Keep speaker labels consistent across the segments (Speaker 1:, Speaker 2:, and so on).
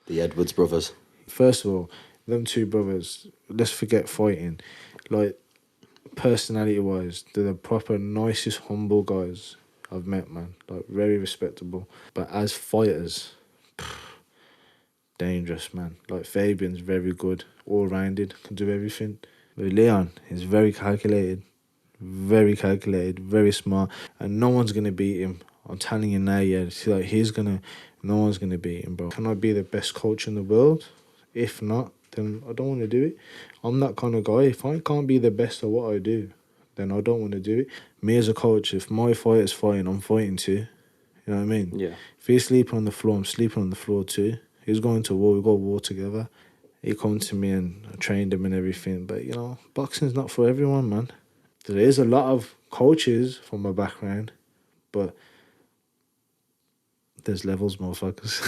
Speaker 1: The Edwards brothers.
Speaker 2: First of all, them two brothers, let's forget fighting. Like, personality-wise, they're the proper nicest, humble guys I've met, man. Like, very respectable. But as fighters, dangerous, man. Like, Fabian's very good, all-rounded, can do everything. But Leon is very calculated, very smart, and no one's going to beat him. I'm telling you now, yeah. See, like, no one's going to beat him, bro. Can I be the best coach in the world? If not, then I don't want to do it. I'm that kind of guy. If I can't be the best at what I do, then I don't want to do it. Me as a coach, if my fighter's fighting, I'm fighting too. You know what I mean?
Speaker 1: Yeah.
Speaker 2: If he's sleeping on the floor, I'm sleeping on the floor too. He's going to war, we go to war together. He come to me and I trained him and everything. But, you know, boxing's not for everyone, man. There is a lot of coaches from my background, but there's levels, motherfuckers.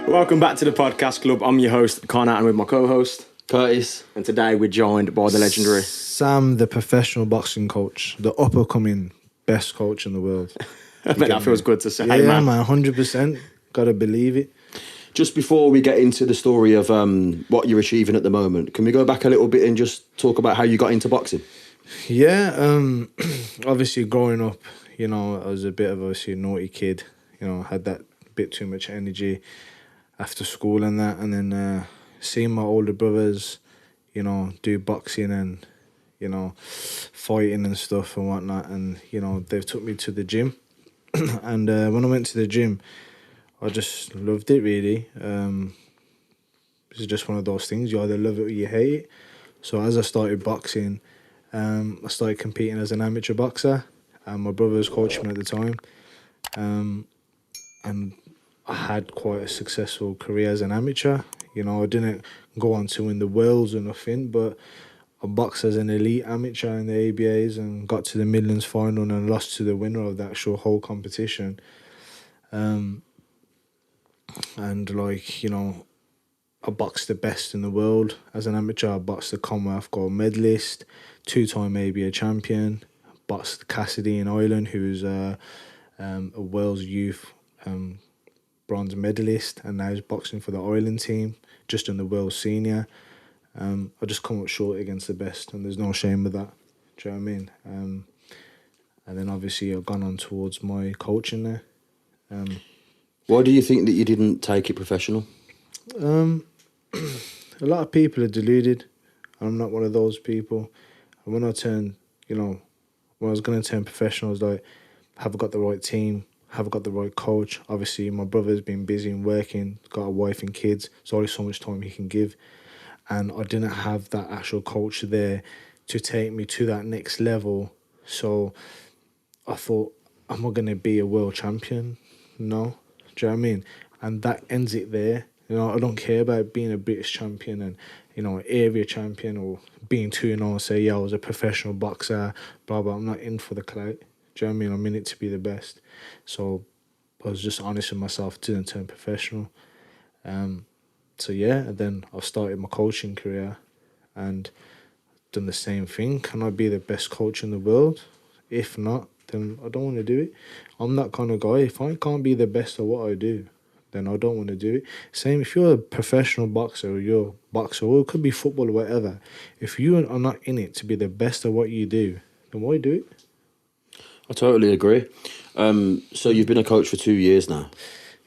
Speaker 3: Welcome back to the podcast club. I'm your host, Connor, and with my co-host,
Speaker 1: Curtis.
Speaker 3: and today we're joined by the legendary
Speaker 2: Sam, the professional boxing coach, the up-and-coming best coach in the world.
Speaker 3: I bet that feels good to say,
Speaker 2: Yeah,
Speaker 3: man.
Speaker 2: man, 100%. Gotta believe it.
Speaker 1: Just before we get into the story of what you're achieving at the moment, can we go back a little bit and just talk about how you got into boxing?
Speaker 2: Yeah, obviously growing up, you know, I was a bit of a naughty kid. You know, had that bit too much energy after school and that. And then seeing my older brothers, you know, do boxing and, you know, fighting and stuff and whatnot. And, you know, they've took me to the gym. And when I went to the gym, I just loved it, really. It's just one of those things. You either love it or you hate it. So as I started boxing, I started competing as an amateur boxer. My brother was coaching me at the time. And I had quite a successful career as an amateur. You know, I didn't go on to win the worlds or nothing, but I boxed as an elite amateur in the ABAs and got to the Midlands final and lost to the winner of the actual whole competition. And, like, you know, I boxed the best in the world as an amateur. I boxed the Commonwealth gold medalist, 2-time ABA champion. Boxed Cassidy in Ireland, who's a Wales youth bronze medalist, and now he's boxing for the Ireland team, just in the world senior. I just come up short against the best, and there's no shame with that. Do you know what I mean? And then obviously I've gone on towards my coaching there.
Speaker 1: Why do you think that you didn't take it professional?
Speaker 2: A lot of people are deluded. I'm not one of those people. And when I turned, you know, when I was going to turn professional, I was like, have I got the right team? Have I got the right coach? Obviously, my brother's been busy and working, got a wife and kids. There's only so much time he can give. And I didn't have that actual coach there to take me to that next level. So I thought, am I going to be a world champion? No. Do you know what I mean? And that ends it there. You know, I don't care about being a British champion and, you know, area champion or being 2-0 and say, yeah, I was a professional boxer, blah, blah. I'm not in for the clout. Do you know what I mean? I'm in it to be the best. So I was just honest with myself, didn't turn professional. So yeah, and then I started my coaching career and done the same thing. Can I be the best coach in the world? If not, then I don't want to do it. I'm that kind of guy. If I can't be the best at what I do, then I don't want to do it. Same if you're a professional boxer or you're a boxer, or it could be football or whatever. If you are not in it to be the best at what you do, then why do it?
Speaker 1: I totally agree. So you've been a coach for 2 years now.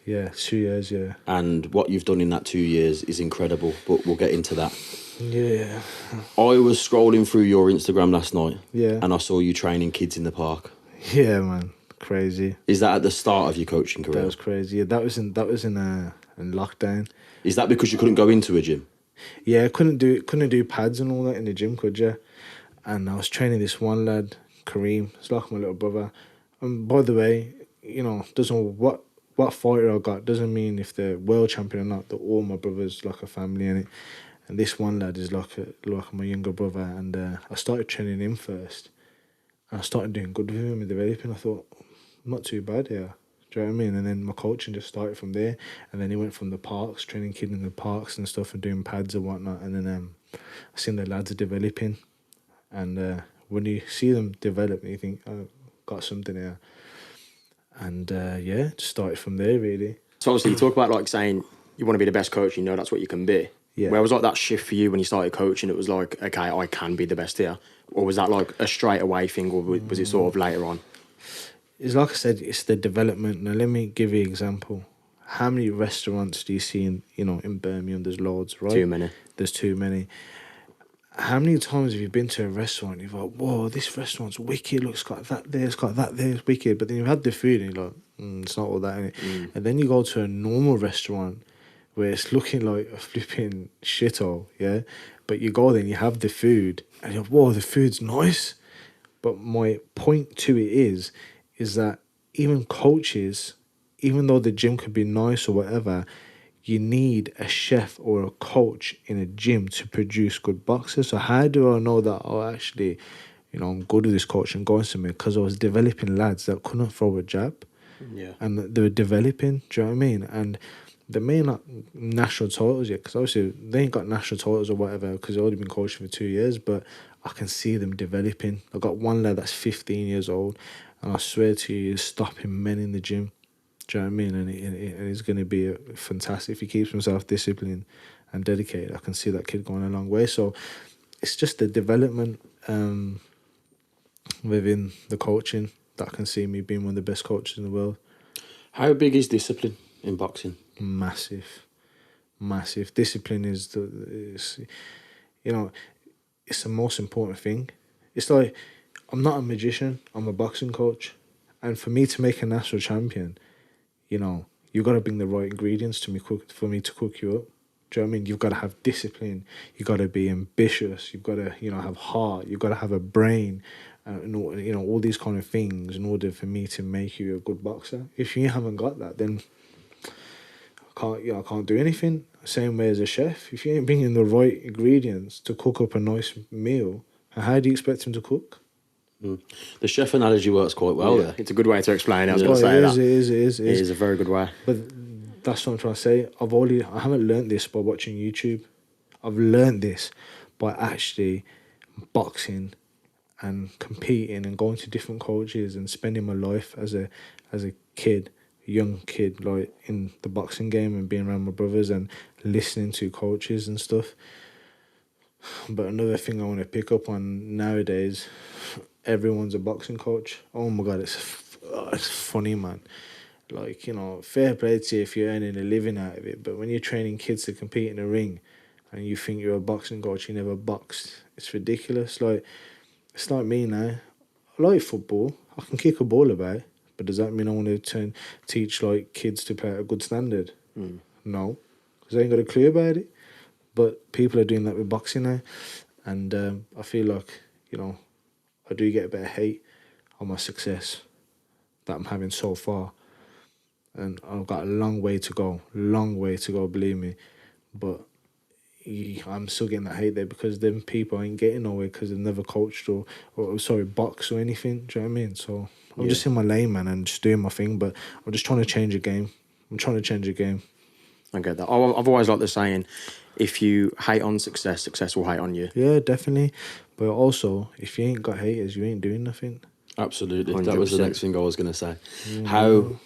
Speaker 2: Yeah, 2 years, yeah.
Speaker 1: And what you've done in that 2 years is incredible, but we'll get into that.
Speaker 2: Yeah.
Speaker 1: I was scrolling through your Instagram last night,
Speaker 2: Yeah.
Speaker 1: and I saw you training kids in the park.
Speaker 2: Yeah, man. Crazy.
Speaker 1: Is that at the start of your coaching career?
Speaker 2: That was crazy. Yeah, that was in lockdown.
Speaker 1: Is that because you couldn't go into a gym?
Speaker 2: Yeah, couldn't do pads and all that in the gym, could you? And I was training this one lad, Kareem. It's like my little brother. And by the way, you know, doesn't what fighter I got doesn't mean if they're world champion or not. They're all my brothers, like a family in it. And this one lad is like my younger brother. And I started training him first. And I started doing good with him and developing. I thought, not too bad here. Do you know what I mean? And then my coaching just started from there. And then he went from the parks, training kids in the parks and stuff and doing pads and whatnot. And then I seen the lads are developing. And when you see them develop, you think, oh, got something here. And yeah, just started from there, really.
Speaker 3: So obviously you talk about like saying you want to be the best coach, you know that's what you can be.
Speaker 2: Yeah.
Speaker 3: Where was like that shift for you when you started coaching? It was like, okay, I can be the best here. Or was that like a straight away thing, or was it sort of later on?
Speaker 2: It's like I said, it's the development. Now, let me give you an example. How many restaurants do you see in Birmingham? There's loads, right?
Speaker 3: Too many.
Speaker 2: There's too many. How many times have you been to a restaurant and you're like, whoa, this restaurant's wicked, look, it's got that there, it's got that there, it's wicked. But then you've had the food and you're like, it's not all that, innit? And then you go to a normal restaurant where it's looking like a flipping shithole, yeah? But you go there and you have the food and you're like, whoa, the food's nice. But my point to it is that even coaches, even though the gym could be nice or whatever, you need a chef or a coach in a gym to produce good boxers. So how do I know that, actually, I'm good with this coach and going somewhere? Because I was developing lads that couldn't throw a jab.
Speaker 3: Yeah.
Speaker 2: And they were developing, do you know what I mean? And they may not national titles yet, because obviously they ain't got national titles or whatever, because they've already been coaching for 2 years, but I can see them developing. I got one lad that's 15 years old, and I swear to you, he's stopping men in the gym. Do you know what I mean? And he's going to be fantastic if he keeps himself disciplined and dedicated. I can see that kid going a long way. So it's just the development within the coaching that I can see me being one of the best coaches in the world.
Speaker 1: How big is discipline in boxing?
Speaker 2: Massive. Discipline is it's the most important thing. It's like, I'm not a magician, I'm a boxing coach. And for me to make a national champion, you got to bring the right ingredients to me for me to cook you up. Do you know what I mean? You've got to have discipline. You've got to be ambitious. You've got to, have heart. You've got to have a brain. All these kind of things in order for me to make you a good boxer. If you haven't got that, then I can't do anything. Same way as a chef. If you ain't bringing the right ingredients to cook up a nice meal, how do you expect him to cook?
Speaker 1: The chef analogy works quite well there.
Speaker 3: It's a good way to explain it. I was going to say that.
Speaker 2: It is.
Speaker 3: It is a very good way.
Speaker 2: But that's what I'm trying to say. I haven't learnt this by watching YouTube. I've learnt this by actually boxing and competing and going to different coaches and spending my life as a kid, young kid, like in the boxing game and being around my brothers and listening to coaches and stuff. But another thing I want to pick up on nowadays, everyone's a boxing coach. Oh my God, it's funny, man. Like, fair play to you if you're earning a living out of it. But when you're training kids to compete in a ring and you think you're a boxing coach, you never boxed, it's ridiculous. Like, it's like me now. I like football. I can kick a ball about. But does that mean I want to teach like kids to play at a good standard? No, because I ain't got a clue about it. But people are doing that with boxing now. And I feel like, I do get a bit of hate on my success that I'm having so far. And I've got a long way to go, believe me. But I'm still getting that hate there because them people ain't getting nowhere because they've never coached or boxed or anything. Do you know what I mean? So I'm just in my lane, man, and just doing my thing. But I'm just trying to change the game.
Speaker 3: I get that. I've always liked the saying, if you hate on success, success will hate on you.
Speaker 2: Yeah, definitely. But also, if you ain't got haters, you ain't doing nothing.
Speaker 1: Absolutely.
Speaker 3: 100%.
Speaker 1: That was the next thing I was going to say. How,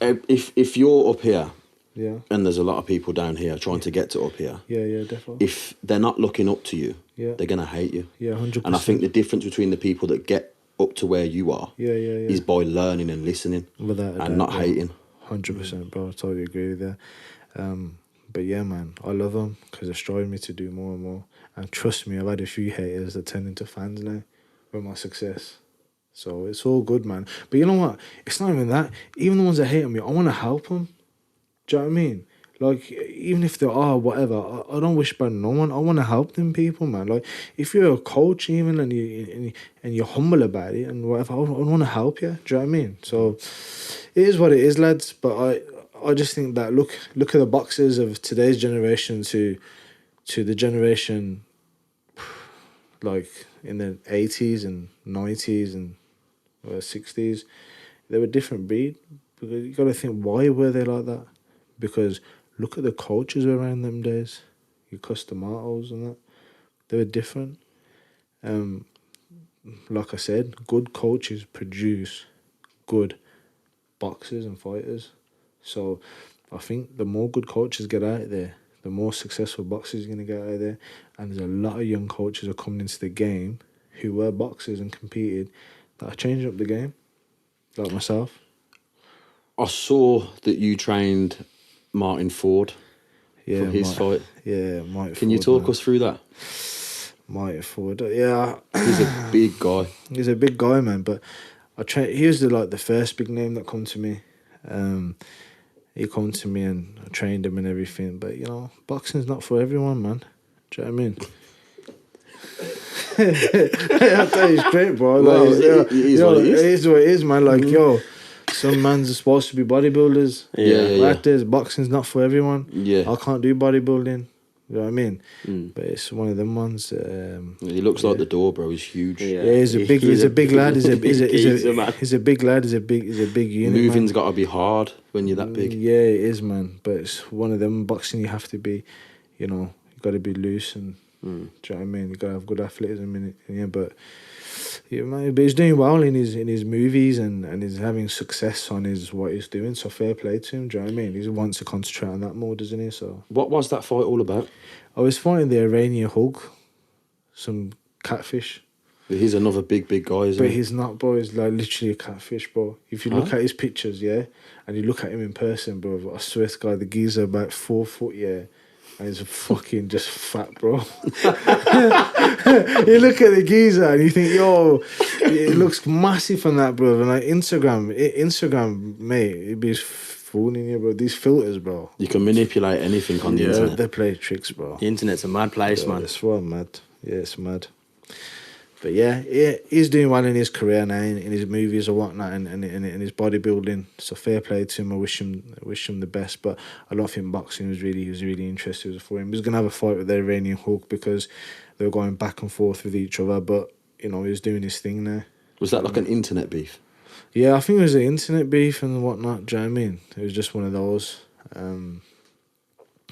Speaker 1: if you're up here,
Speaker 2: yeah,
Speaker 1: and there's a lot of people down here trying to get to up here,
Speaker 2: yeah, definitely.
Speaker 1: if they're not looking up to you,
Speaker 2: Yeah.
Speaker 1: they're going to hate you.
Speaker 2: Yeah, 100%.
Speaker 1: And I think the difference between the people that get up to where you are is by learning and listening and not hating.
Speaker 2: 100%, bro. I totally agree with that. But yeah, man, I love them because they're striving me to do more and more. And trust me, I've had a few haters that turn into fans now with my success. So it's all good, man. But you know what? It's not even that. Even the ones that hate on me, I want to help them. Do you know what I mean? Like, even if they are whatever, I don't wish bad on no one. I want to help them people, man. Like, if you're a coach even and you're humble about it and whatever, I want to help you. Do you know what I mean? So it is what it is, lads. But I just think that look at the boxers of today's generation to the generation like in the 80s and 90s and 60s, they were a different breed. Because you got to think, why were they like that? Because look at the coaches around them days. Your Custamatos and that. They were different. like I said, good coaches produce good boxers and fighters. So I think the more good coaches get out there, the more successful boxers you're going to get out there. And there's a lot of young coaches are coming into the game who were boxers and competed that are changing up the game, like myself.
Speaker 1: I saw that you trained Martin Ford
Speaker 2: Yeah,
Speaker 1: for his fight.
Speaker 2: Yeah, Mike.
Speaker 1: Can you talk us through that?
Speaker 2: Mike Ford? Yeah,
Speaker 1: He's a big guy.
Speaker 2: he's a big guy, man. But he was the first big name that come to me. He come to me and I trained him and everything. But boxing's not for everyone, man. Do you know what I mean? I tell you straight, bro.
Speaker 1: Well, it is what it is.
Speaker 2: It is what it is, man. Like, some man's are supposed to be bodybuilders.
Speaker 1: Yeah.
Speaker 2: Actors. Boxing's not for everyone.
Speaker 1: Yeah.
Speaker 2: I can't do bodybuilding. You know what I mean? But it's one of them ones.
Speaker 1: He looks like the door, bro. He's huge.
Speaker 3: Yeah.
Speaker 2: Yeah, he's a big lad. He's a big lad. He's a big unit.
Speaker 1: Moving's
Speaker 2: man.
Speaker 1: got to be hard when you're that big.
Speaker 2: Yeah, it is, man. But it's one of them. Boxing, you have to be, you got to be loose and. Do you know what I mean? You got to have good athleticism in it. Yeah, but man, but he's doing well in his movies and he's having success on what he's doing. So fair play to him. Do you know what I mean? He wants to concentrate on that more, doesn't he? So
Speaker 1: What was that fight all about?
Speaker 2: I was fighting the Iranian Hulk, some catfish.
Speaker 1: He's another big guy, isn't
Speaker 2: But
Speaker 1: he?
Speaker 2: he's not, bro. He's like literally a catfish, bro. If you look at his pictures, yeah, and you look at him in person, bro, I swear to God, the geezer about 4 foot, yeah, and he's fucking just fat, bro. You look at the geezer and you think, yo, it looks massive on that, bro. And like Instagram, mate, it'd be fooling you, bro. These filters, bro.
Speaker 1: You can manipulate anything on the internet.
Speaker 2: They play tricks, bro.
Speaker 3: The internet's a mad place, man.
Speaker 2: It's well mad. Yeah, it's mad. But yeah, he's doing well in his career now, in his movies or whatnot, and his bodybuilding. So fair play to him. I wish him the best. But I don't think boxing he was really interested for him. He was gonna have a fight with the Iranian Hulk because they were going back and forth with each other. But he was doing his thing now.
Speaker 1: Was that like an internet beef?
Speaker 2: Yeah, I think it was an internet beef and whatnot. Do you know what I mean? It was just one of those.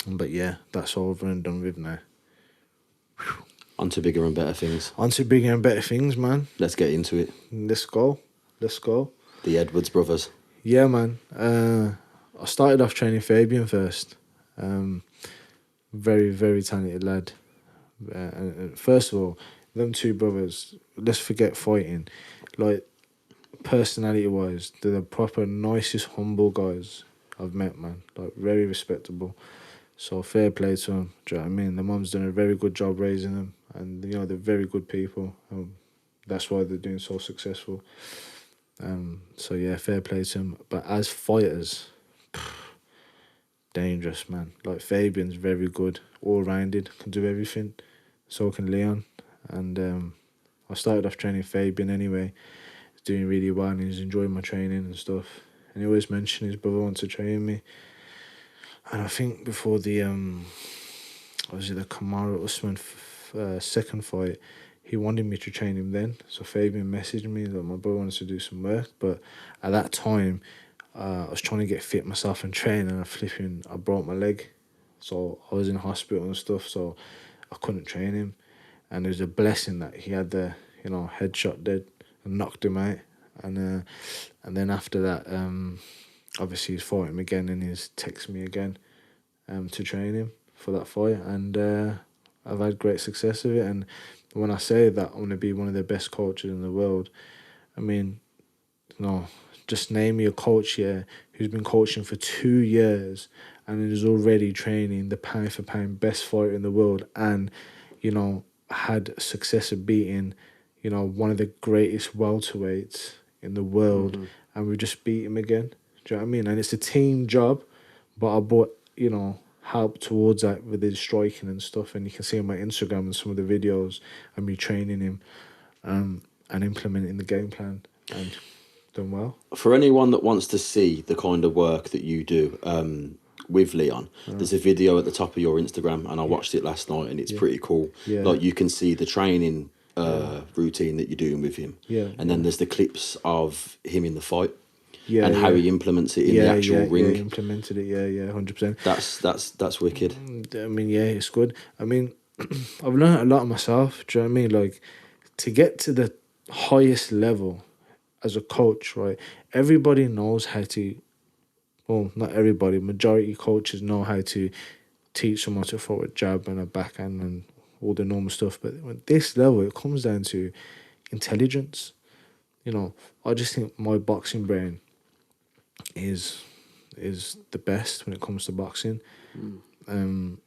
Speaker 2: But yeah, that's over and done with now.
Speaker 1: On to bigger and better things.
Speaker 2: On to bigger and better things, man.
Speaker 1: Let's get into it.
Speaker 2: Let's go.
Speaker 1: The Edwards brothers.
Speaker 2: Yeah, man. I started off training Fabian first. Very, very talented lad. And first of all, them two brothers, let's forget fighting. Like, personality-wise, they're the proper nicest, humble guys I've met, man. Like, very respectable. So fair play to them. Do you know what I mean? The mum's done a very good job raising them. And, they're very good people. That's why they're doing so successful. So yeah, fair play to them. But as fighters, dangerous, man. Like Fabian's very good, all-rounded, can do everything. So can Leon. And I started off training Fabian anyway. He's doing really well and he's enjoying my training and stuff. And he always mentioned his brother wants to train me. And I think before the the Kamaru Usman second fight, he wanted me to train him then. So Fabian messaged me that my brother wants to do some work. But at that time, I was trying to get fit myself and train, and I broke my leg. So I was in hospital and stuff, so I couldn't train him. And it was a blessing that he had the headshot dead and knocked him out. And then after that, obviously he's fought him again and he's texted me again to train him for that fight. And I've had great success with it. And when I say that I'm going to be one of the best coaches in the world, I mean, just name me a coach here who's been coaching for 2 years and is already training the pound for pound best fighter in the world and, had success of beating, one of the greatest welterweights in the world, and we just beat him again. Do you know what I mean? And it's a team job, but I brought, help towards that with his striking and stuff, and you can see on my Instagram and some of the videos and me training him and implementing the game plan and done well.
Speaker 1: For anyone that wants to see the kind of work that you do with Leon, there's a video at the top of your Instagram, and I watched it last night, and it's pretty cool.
Speaker 2: Yeah.
Speaker 1: Like, you can see the training routine that you're doing with him.
Speaker 2: Yeah.
Speaker 1: And then there's the clips of him in the fight.
Speaker 2: Yeah,
Speaker 1: and how he implements it in the actual ring.
Speaker 2: Yeah, he implemented it. Yeah, 100%.
Speaker 1: That's wicked.
Speaker 2: I mean, yeah, it's good. I mean, I've learned a lot myself. Do you know what I mean? Like, to get to the highest level as a coach, right? Everybody knows how to. Well, not everybody. Majority coaches know how to teach someone to throw a jab and a backhand and all the normal stuff. But at this level, it comes down to intelligence. You know, I just think my boxing brain is the best when it comes to boxing. And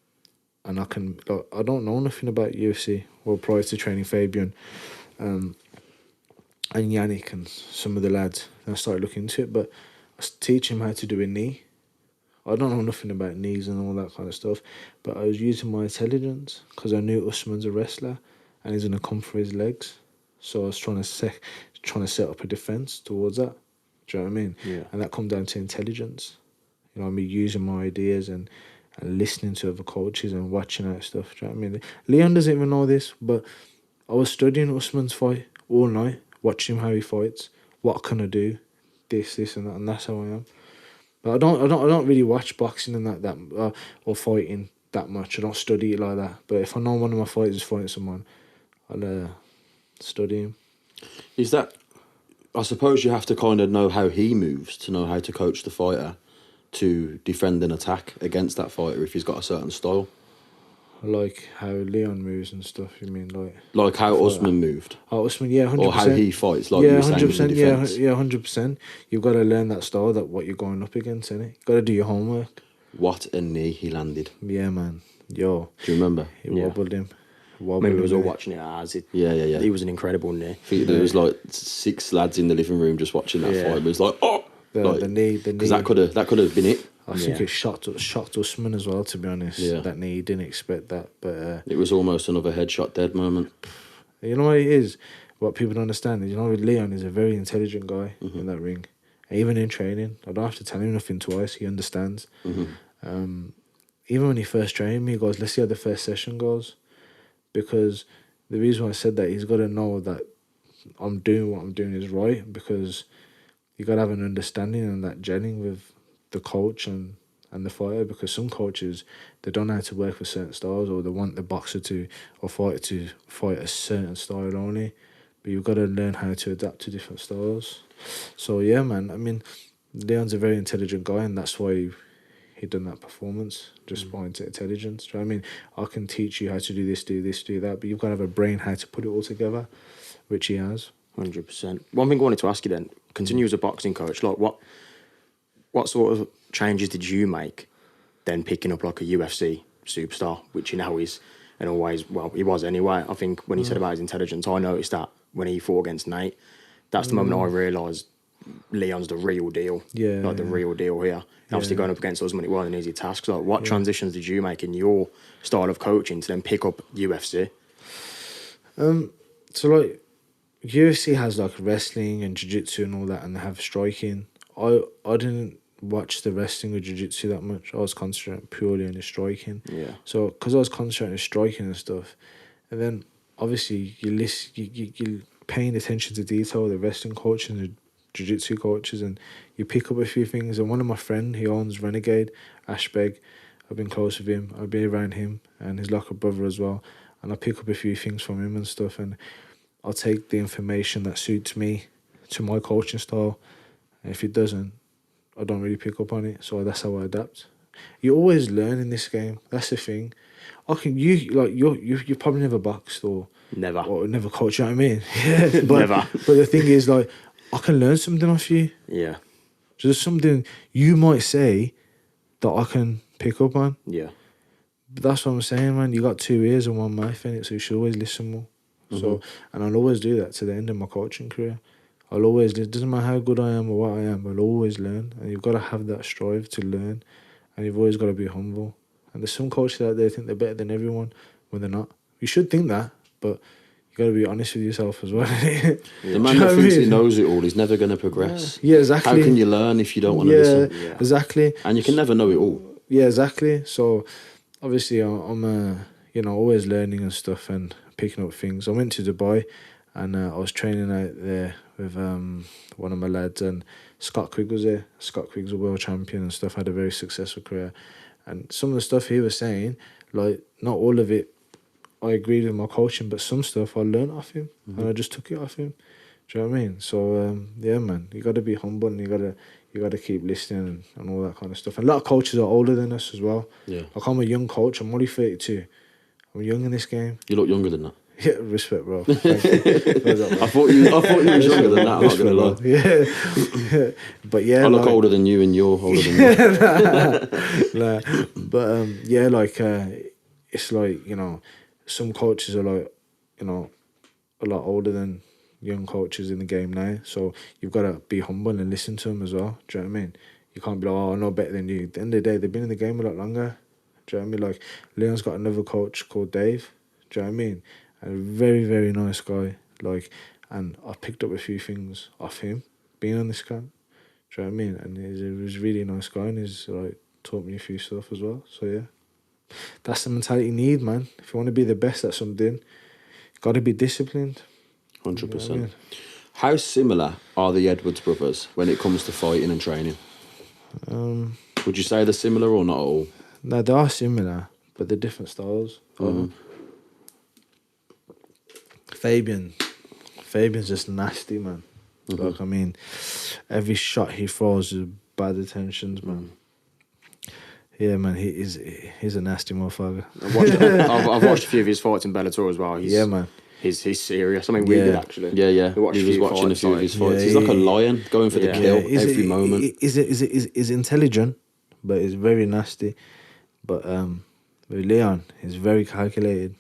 Speaker 2: I can, like, I don't know nothing about UFC. Well, prior to training Fabian, and Yannick and some of the lads, and I started looking into it. But I was teaching him how to do a knee. I don't know nothing about knees and all that kind of stuff, but I was using my intelligence because I knew Usman's a wrestler and he's gonna come for his legs. So I was trying to set up a defense towards that. Do you know what I mean?
Speaker 3: Yeah.
Speaker 2: And that comes down to intelligence. You know, me using my ideas and listening to other coaches and watching out stuff. Do you know what I mean? Leon doesn't even know this, but I was studying Usman's fight all night, watching him how he fights. What can I do? This, and that, and that's how I am. But I don't really watch boxing and that or fighting that much. I don't study it like that. But if I know one of my fighters is fighting someone, I'll study him.
Speaker 1: Is that? I suppose you have to kind of know how he moves to know how to coach the fighter to defend and attack against that fighter if he's got a certain style.
Speaker 2: Like how Leon moves and stuff. You mean
Speaker 1: like how Usman moved?
Speaker 2: Oh, Usman, yeah, 100%.
Speaker 1: Or how he fights, like you were saying with the defense.
Speaker 2: Yeah, 100%. You've got to learn that style, that what you're going up against, innit? You've got to do your homework.
Speaker 1: What a knee he landed.
Speaker 2: Yeah, man. Yo.
Speaker 1: Do you remember?
Speaker 2: It wobbled him.
Speaker 3: Maybe we was all watching it as it.
Speaker 1: Yeah.
Speaker 3: He was an incredible knee.
Speaker 1: I think there was like 6 lads in the living room just watching that fight. It was like, oh,
Speaker 2: the knee.
Speaker 1: Because that could have been it.
Speaker 2: I think it shocked Usman as well. To be honest, that knee, he didn't expect that. But
Speaker 1: it was almost another headshot dead moment.
Speaker 2: You know what it is? What people don't understand is, you know, Leon is a very intelligent guy in that ring. And even in training, I don't have to tell him nothing twice. He understands. Even when he first trained me, he goes, "Let's see how the first session goes." Because the reason why I said that, he's got to know that I'm doing what I'm doing is right, because you got to have an understanding and that gelling with the coach and the fighter, because some coaches, they don't know how to work with certain styles, or they want the boxer or fighter to fight a certain style only, but you've got to learn how to adapt to different styles. So yeah, man, I mean, Leon's a very intelligent guy, and that's why he done that performance, just by intelligence. Do you know what I mean? I can teach you how to do this, do that, but you've got to have a brain how to put it all together, which he has.
Speaker 3: 100%. One thing I wanted to ask you then, continue as a boxing coach, like what sort of changes did you make then picking up like a UFC superstar, which he now is, and always, well, he was anyway. I think when he said about his intelligence, I noticed that when he fought against Nate, that's the moment I realised Leon's the real deal.
Speaker 2: Yeah.
Speaker 3: Like the real deal here. Obviously going up against Usman, it wasn't an easy task. Like what transitions did you make in your style of coaching to then pick up UFC?
Speaker 2: So like UFC has like wrestling and jiu-jitsu and all that, and they have striking. I didn't watch the wrestling or jiu-jitsu that much. I was concentrating purely on the striking.
Speaker 3: Yeah.
Speaker 2: So because I was concentrating on striking and stuff, and then obviously you're paying attention to detail, the wrestling coach and the jiu-jitsu coaches, and you pick up a few things. And one of my friends, he owns Renegade, Ashbeg. I've been close with him. I've been around him, and he's like a brother as well. And I pick up a few things from him and stuff, and I'll take the information that suits me to my coaching style. And if it doesn't, I don't really pick up on it. So that's how I adapt. You always learn in this game. That's the thing. You probably never boxed or
Speaker 3: Never
Speaker 2: coached. You know what I mean? Yeah,
Speaker 3: Never.
Speaker 2: But the thing is, like, I can learn something off you.
Speaker 3: Yeah.
Speaker 2: Just something you might say that I can pick up on.
Speaker 3: Yeah.
Speaker 2: But that's what I'm saying, man. You got 2 ears and 1 mouth in it, so you should always listen more. So, and I'll always do that to the end of my coaching career. I'll always, it doesn't matter how good I am or what I am, I'll always learn. And you've got to have that strive to learn. And you've always got to be humble. And there's some coaches out there think they're better than everyone when they're not. You should think that, but you got to be honest with yourself as well.
Speaker 1: The man that thinks he knows it all is never going to progress.
Speaker 2: Yeah, exactly.
Speaker 1: How can you learn if you don't want to listen?
Speaker 2: Yeah, exactly.
Speaker 1: And you can never know it all.
Speaker 2: Yeah, exactly. So, obviously, I'm always learning and stuff and picking up things. I went to Dubai, and I was training out there with one of my lads, and Scott Quigg was there. Scott Quigg's a world champion and stuff, had a very successful career. And some of the stuff he was saying, like, not all of it I agreed with my coaching, but some stuff I learned off him, and I just took it off him. Do you know what I mean? So yeah, man, you got to be humble, and you got to keep listening and all that kind of stuff. And a lot of coaches are older than us as well.
Speaker 1: Yeah.
Speaker 2: Like I'm a young coach. I'm only 32. I'm young in this game.
Speaker 1: You look younger than that.
Speaker 2: Yeah, respect, bro. Thank you.
Speaker 1: I thought you was younger than that. I'm not gonna lie.
Speaker 2: Yeah. But yeah,
Speaker 1: I look
Speaker 2: like,
Speaker 1: older than you, and you're older than me.
Speaker 2: nah. But yeah, like it's like, you know, some coaches are like, you know, a lot older than young coaches in the game now. So you've got to be humble and listen to them as well. Do you know what I mean? You can't be like, oh, I know better than you. At the end of the day, they've been in the game a lot longer. Do you know what I mean? Like Leon's got another coach called Dave. Do you know what I mean? And a very, very nice guy. Like, and I picked up a few things off him being on this camp. Do you know what I mean? And he's a really nice guy, and he's like taught me a few stuff as well. So yeah, that's the mentality you need, man. If you want to be the best at something, you got to be disciplined.
Speaker 1: 100%. How similar are the Edwards brothers when it comes to fighting and training? Would you say they're similar or not at all?
Speaker 2: No, they are similar, but they're different styles. Fabian's just nasty, man. Like, I mean, every shot he throws is bad intentions, man. Yeah, man, he's a nasty motherfucker.
Speaker 3: I've watched a few of his fights in Bellator as well.
Speaker 2: Yeah, man.
Speaker 3: He's serious. I mean, we did actually.
Speaker 1: Yeah.
Speaker 3: We watched
Speaker 1: He was
Speaker 3: few
Speaker 1: watching a
Speaker 3: fights,
Speaker 1: few of
Speaker 3: like-
Speaker 1: his fights.
Speaker 2: Yeah,
Speaker 1: He's like a lion going for the kill every moment.
Speaker 2: He's intelligent, but he's very nasty. But with Leon, he's very calculated,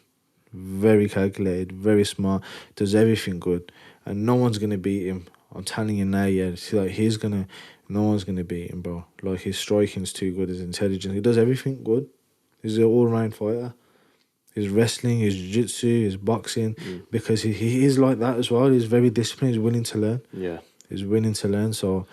Speaker 2: very smart, does everything good, and no one's gonna beat him. I'm telling you now, yeah. See, like no one's gonna beat him, bro. Like his striking's too good, his intelligence, he does everything good. He's an all-round fighter. His wrestling, his jiu-jitsu, his boxing, because he is like that as well. He's very disciplined. He's willing to learn.
Speaker 3: Yeah.
Speaker 2: He's willing to learn. So,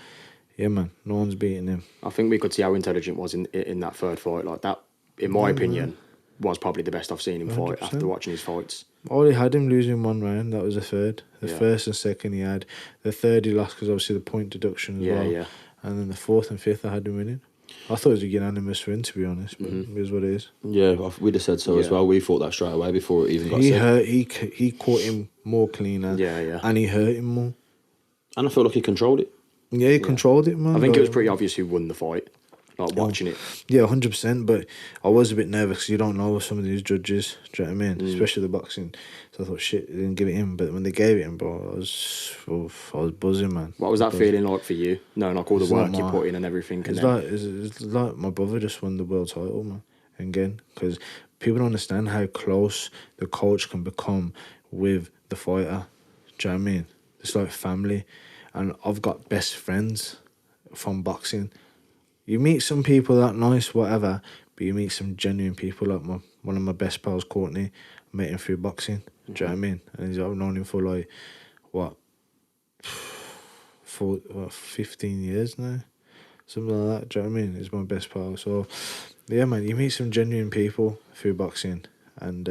Speaker 2: yeah, man, no one's beating him.
Speaker 3: I think we could see how intelligent was in that third fight. Like that, in my opinion, was probably the best I've seen him fight
Speaker 2: 100%.
Speaker 3: after watching his fights.
Speaker 2: I already had him losing one round. That was the third. The
Speaker 3: Yeah.
Speaker 2: first and second he had. The third he lost because obviously the point deduction as well.
Speaker 3: Yeah.
Speaker 2: And then the fourth and fifth I had him winning. I thought it was a unanimous win, to be honest, but it is what it is.
Speaker 1: Yeah, we'd have said so as
Speaker 3: Yeah.
Speaker 1: well. We thought that straight away before it even got
Speaker 2: He
Speaker 1: said.
Speaker 2: he caught him more cleaner.
Speaker 3: Yeah.
Speaker 2: And he hurt him more.
Speaker 1: And I felt like he controlled it.
Speaker 2: Yeah, he controlled it, man.
Speaker 3: I think it was
Speaker 2: Like,
Speaker 3: pretty obvious who won the fight. Like watching it.
Speaker 2: Yeah, 100%. But I was a bit nervous because you don't know some of these judges. Do you know what I mean? Especially the boxing. So I thought, shit, they didn't give it him. But when they gave it him, bro, I was buzzing, man.
Speaker 3: What was that feeling like for you? Knowing like all the
Speaker 2: It's
Speaker 3: work
Speaker 2: like
Speaker 3: you
Speaker 2: my-
Speaker 3: put in and everything. And
Speaker 2: It's
Speaker 3: then,
Speaker 2: like it's like my brother just won the world title, man. Again, because people don't understand how close the coach can become with the fighter. Do you know what I mean? It's like family, and I've got best friends from boxing. You meet some people that nice, whatever, but you meet some genuine people like one of my best pals, Courtney. I met him through boxing. Do you know what I mean? And I've known him for like what, 15 years now. Something like that, do you know what I mean? He's my best pal. So, yeah, man, you meet some genuine people through boxing, and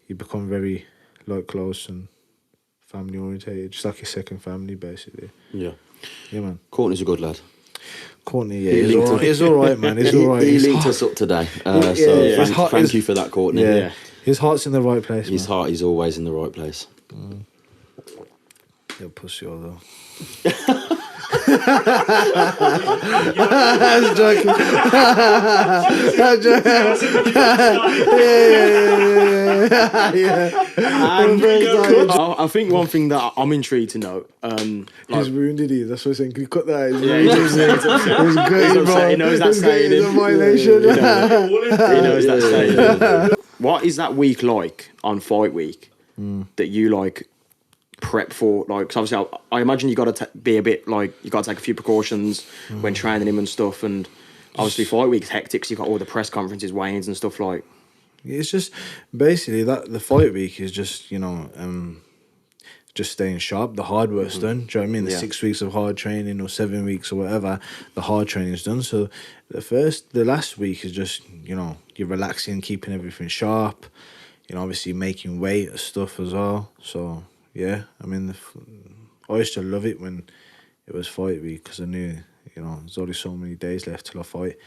Speaker 2: you become very, like, close and family orientated, just like your second family, basically.
Speaker 1: Yeah.
Speaker 2: Yeah, man.
Speaker 1: Courtney's a good lad.
Speaker 2: Courtney, yeah,
Speaker 1: He linked up-
Speaker 2: he's all right, man. He's all right.
Speaker 1: He
Speaker 2: His
Speaker 1: linked
Speaker 2: heart-
Speaker 1: us up today.
Speaker 2: Yeah,
Speaker 1: So
Speaker 2: his heart
Speaker 1: thank
Speaker 2: is-
Speaker 1: you for that, Courtney.
Speaker 2: Yeah.
Speaker 3: Yeah.
Speaker 2: His heart's in the right place,
Speaker 1: His
Speaker 2: man.
Speaker 1: heart is always in the right place.
Speaker 2: You're a pussy, although. I was joking. I'm joking. Yeah.
Speaker 3: I think one thing that I'm intrigued to know,
Speaker 2: He's wounded. That's what I'm saying. Can you cut that? He's
Speaker 3: Yeah, he's
Speaker 2: wounded.
Speaker 3: upset.
Speaker 2: It was great,
Speaker 3: He's
Speaker 2: bro.
Speaker 3: upset. He knows that
Speaker 2: It's great.
Speaker 3: saying.
Speaker 2: It's a violation.
Speaker 3: he knows that saying. What is that week like on fight week that you like prep for? Like, 'cause obviously, I imagine you got to be a bit like you got to take a few precautions when training him and stuff. And obviously, fight week's hectic. So you got all the press conferences, weigh-ins, and stuff like.
Speaker 2: It's just basically that the fight week is just just staying sharp. The hard work's done. Do you know what I mean? The
Speaker 3: Yeah.
Speaker 2: 6 weeks of hard training or 7 weeks or whatever, the hard training is done. So the last week is just you're relaxing, keeping everything sharp. Obviously making weight and stuff as well. So yeah, I mean, I used to love it when it was fight week because I knew there's only so many days left till I fight.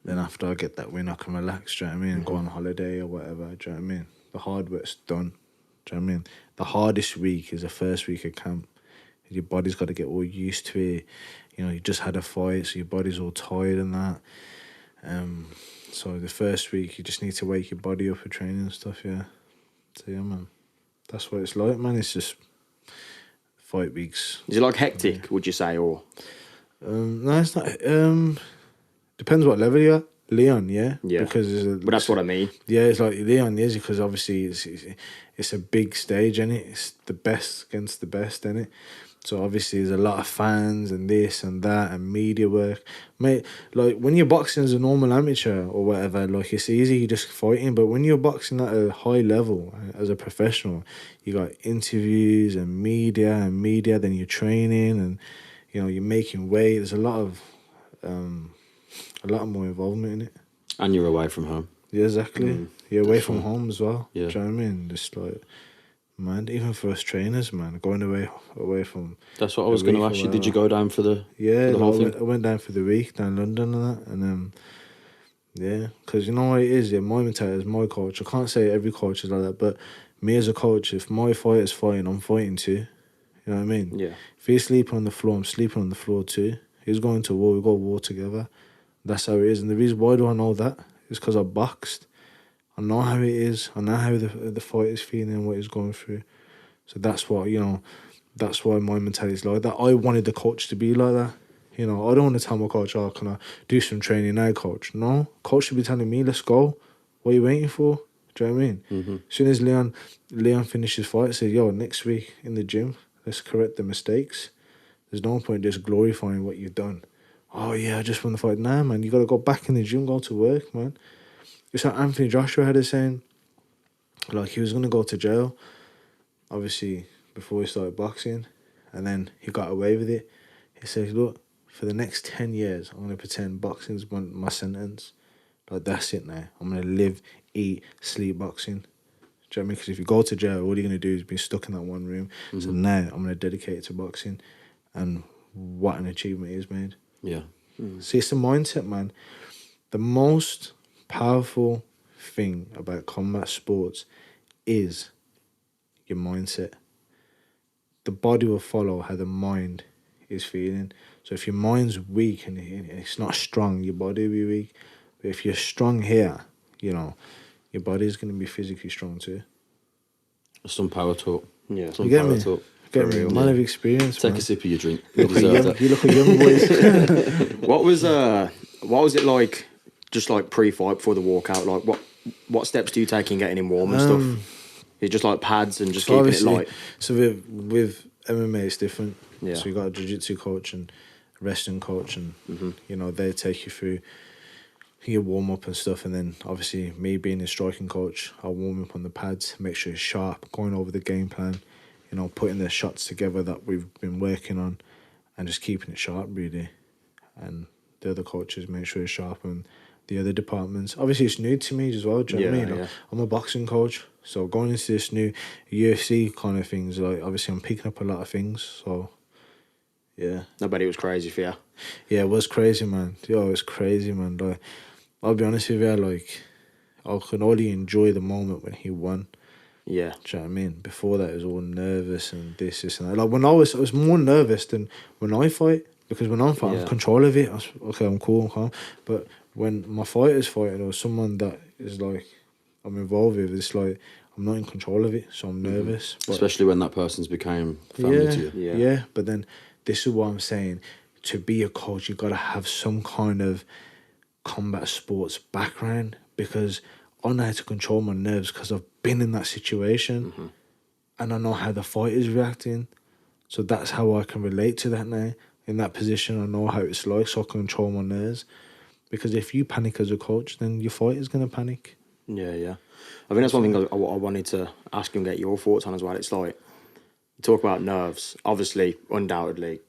Speaker 2: Then after I get that win, I can relax, do you know what I mean? And go on holiday or whatever, do you know what I mean? the hard work's done. Do you know what I mean? The hardest week is the first week of camp. Your body's got to get all used to it. You know, you just had a fight, so your body's all tired and that. So the first week, you just need to wake your body up for training and stuff, yeah. So yeah, man. That's what it's like, man. It's just fight weeks.
Speaker 3: Is it like hectic, would you say, or?
Speaker 2: No, it's not. Depends what level you're at. Leon, yeah?
Speaker 3: Yeah.
Speaker 2: Because
Speaker 3: But that's what I mean.
Speaker 2: yeah, it's like Leon is because obviously it's a big stage, and it's the best against the best, innit? So obviously there's a lot of fans and this and that and media work. Mate, like when you're boxing as a normal amateur or whatever, like it's easy, you're just fighting. But when you're boxing at a high level as a professional, you got interviews and media, then you're training and you know, you're making weight. There's a lot more involvement in it.
Speaker 1: And you're away from home.
Speaker 2: Yeah, exactly. You're away from home as well.
Speaker 1: Yeah.
Speaker 2: Do you know what I mean? Just like, man, even for us trainers, man, going away from.
Speaker 1: That's what I was going to ask you. Did you go down for the
Speaker 2: Yeah,
Speaker 1: for the whole
Speaker 2: I went down for the week down London and that, and yeah, because you know what it is. Yeah, my mentality is my coach. I can't say every coach is like that, but me as a coach, if my fighter's fighting, I'm fighting too. You know what I mean?
Speaker 3: Yeah.
Speaker 2: If he's sleeping on the floor, I'm sleeping on the floor too. He's going to war. We go to war together. That's how it is. And the reason why do I know that is because I boxed. I know how it is. I know how the fight is feeling and what he's going through. So that's what, you know, that's why my mentality is like that. I wanted the coach to be like that. You know, I don't want to tell my coach, oh, can I do some training now, coach? No, coach should be telling me, let's go. What are you waiting for? Do you know what I mean?
Speaker 1: Mm-hmm.
Speaker 2: As soon as Leon finished his fight, I said, yo, next week in the gym, let's correct the mistakes. There's no point just glorifying what you've done. Oh, yeah, I just won the fight. Nah, man, you got to go back in the gym, go to work, man. It's like Anthony Joshua had a saying, like he was going to go to jail, obviously, before he started boxing, and then he got away with it. He said, look, for the next 10 years, I'm going to pretend boxing's my sentence. Like, that's it now. I'm going to live, eat, sleep boxing. Do you know what I mean? Because if you go to jail, all you're going to do is be stuck in that one room.
Speaker 1: Mm-hmm.
Speaker 2: So now I'm going to dedicate it to boxing. And what an achievement he's made.
Speaker 1: Yeah.
Speaker 2: See, it's the mindset, man. The most powerful thing about combat sports is your mindset. The body will follow how the mind is feeling. So if your mind's weak and it's not strong, your body will be weak. But if you're strong here, you know, your body's going to be physically strong too.
Speaker 1: Some power talk.
Speaker 3: Yeah.
Speaker 1: Some
Speaker 2: You get
Speaker 1: power
Speaker 2: me?
Speaker 1: talk.
Speaker 2: Get
Speaker 1: For
Speaker 2: me?
Speaker 1: real.
Speaker 2: Man
Speaker 1: Yeah.
Speaker 2: of experience,
Speaker 1: Take
Speaker 2: man.
Speaker 1: a sip of your drink.
Speaker 2: You
Speaker 1: You
Speaker 2: look,
Speaker 1: deserve
Speaker 2: young,
Speaker 1: that.
Speaker 2: you look a young boys.
Speaker 3: What was it like, just like pre-fight before the walkout? Like, what steps do you take in getting him warm and stuff? It's just like pads and just
Speaker 2: So
Speaker 3: keeping it
Speaker 2: obviously-
Speaker 3: light.
Speaker 2: So with MMA, it's different.
Speaker 3: Yeah.
Speaker 2: So you got a jiu-jitsu coach and wrestling coach, and you know they take you through your warm up and stuff, and then obviously me being a striking coach, I'll warm up on the pads, make sure it's sharp, going over the game plan, you know, putting the shots together that we've been working on, and just keeping it sharp really. And the other coaches make sure it's sharp, and the other departments. Obviously, it's new to me as well. Do you know what I
Speaker 3: Yeah,
Speaker 2: mean?
Speaker 3: yeah.
Speaker 2: I'm a boxing coach, so going into this new UFC kind of things, like obviously I'm picking up a lot of things. So, yeah,
Speaker 3: Nobody was crazy for you.
Speaker 2: yeah, it was crazy, man. Yo, it was crazy, man. Like, I'll be honest with you, like, I could only enjoy the moment when he won.
Speaker 3: Yeah.
Speaker 2: Do you know what I mean? Before that, it was all nervous and this and that. Like when I was more nervous than when I fight, because when I'm fighting, I'm
Speaker 3: Yeah.
Speaker 2: in control of it. Okay, I'm cool, I'm calm. But when my fighter's fighting or someone that is like I'm involved with, it's like I'm not in control of it, so I'm nervous. But
Speaker 1: Especially when that person's became family to you.
Speaker 3: Yeah.
Speaker 2: yeah. But then this is what I'm saying. To be a coach, you got to have some kind of combat sports background, because I know how to control my nerves because I've been in that situation and I know how the fight is reacting. So that's how I can relate to that now. In that position, I know how it's like, so I can control my nerves. Because if you panic as a coach, then your fight is going to panic.
Speaker 3: Yeah, yeah. I think that's one thing I wanted to ask you and get your thoughts on as well. It's like, you talk about nerves. Obviously, undoubtedly,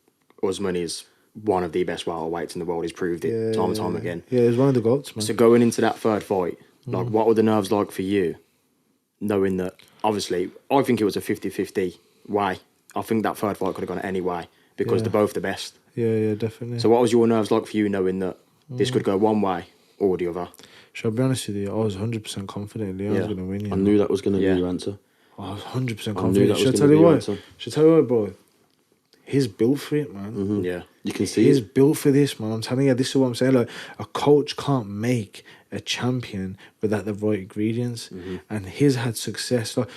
Speaker 3: Usman is one of the best welterweights in the world. He's proved it time and time again.
Speaker 2: Yeah, he's one of the goats, man.
Speaker 3: So going into that third fight, like, what were the nerves like for you? Knowing that, obviously, I think it was a 50-50 way. I think that third fight could have gone any way because
Speaker 2: Yeah.
Speaker 3: they're both the best.
Speaker 2: Yeah, definitely.
Speaker 3: So what was your nerves like for you knowing that this could go one way or the other?
Speaker 2: Shall I be honest with you? I was 100% confident Leon was
Speaker 3: Yeah.
Speaker 2: going to win. You
Speaker 1: I
Speaker 2: know?
Speaker 1: knew that was going to
Speaker 3: Yeah.
Speaker 1: be your answer.
Speaker 2: I was 100%
Speaker 1: I knew
Speaker 2: confident.
Speaker 1: that was
Speaker 2: Should I
Speaker 1: going
Speaker 2: tell
Speaker 1: to
Speaker 2: you
Speaker 1: be your
Speaker 2: what?
Speaker 1: answer.
Speaker 2: Should I tell you what, bro? He's built for it, man.
Speaker 3: Yeah.
Speaker 1: You can see
Speaker 2: He's
Speaker 1: it.
Speaker 2: built for this, man. I'm telling you, this is what I'm saying. Like, a coach can't make a champion without the right ingredients, and he's had success. Like,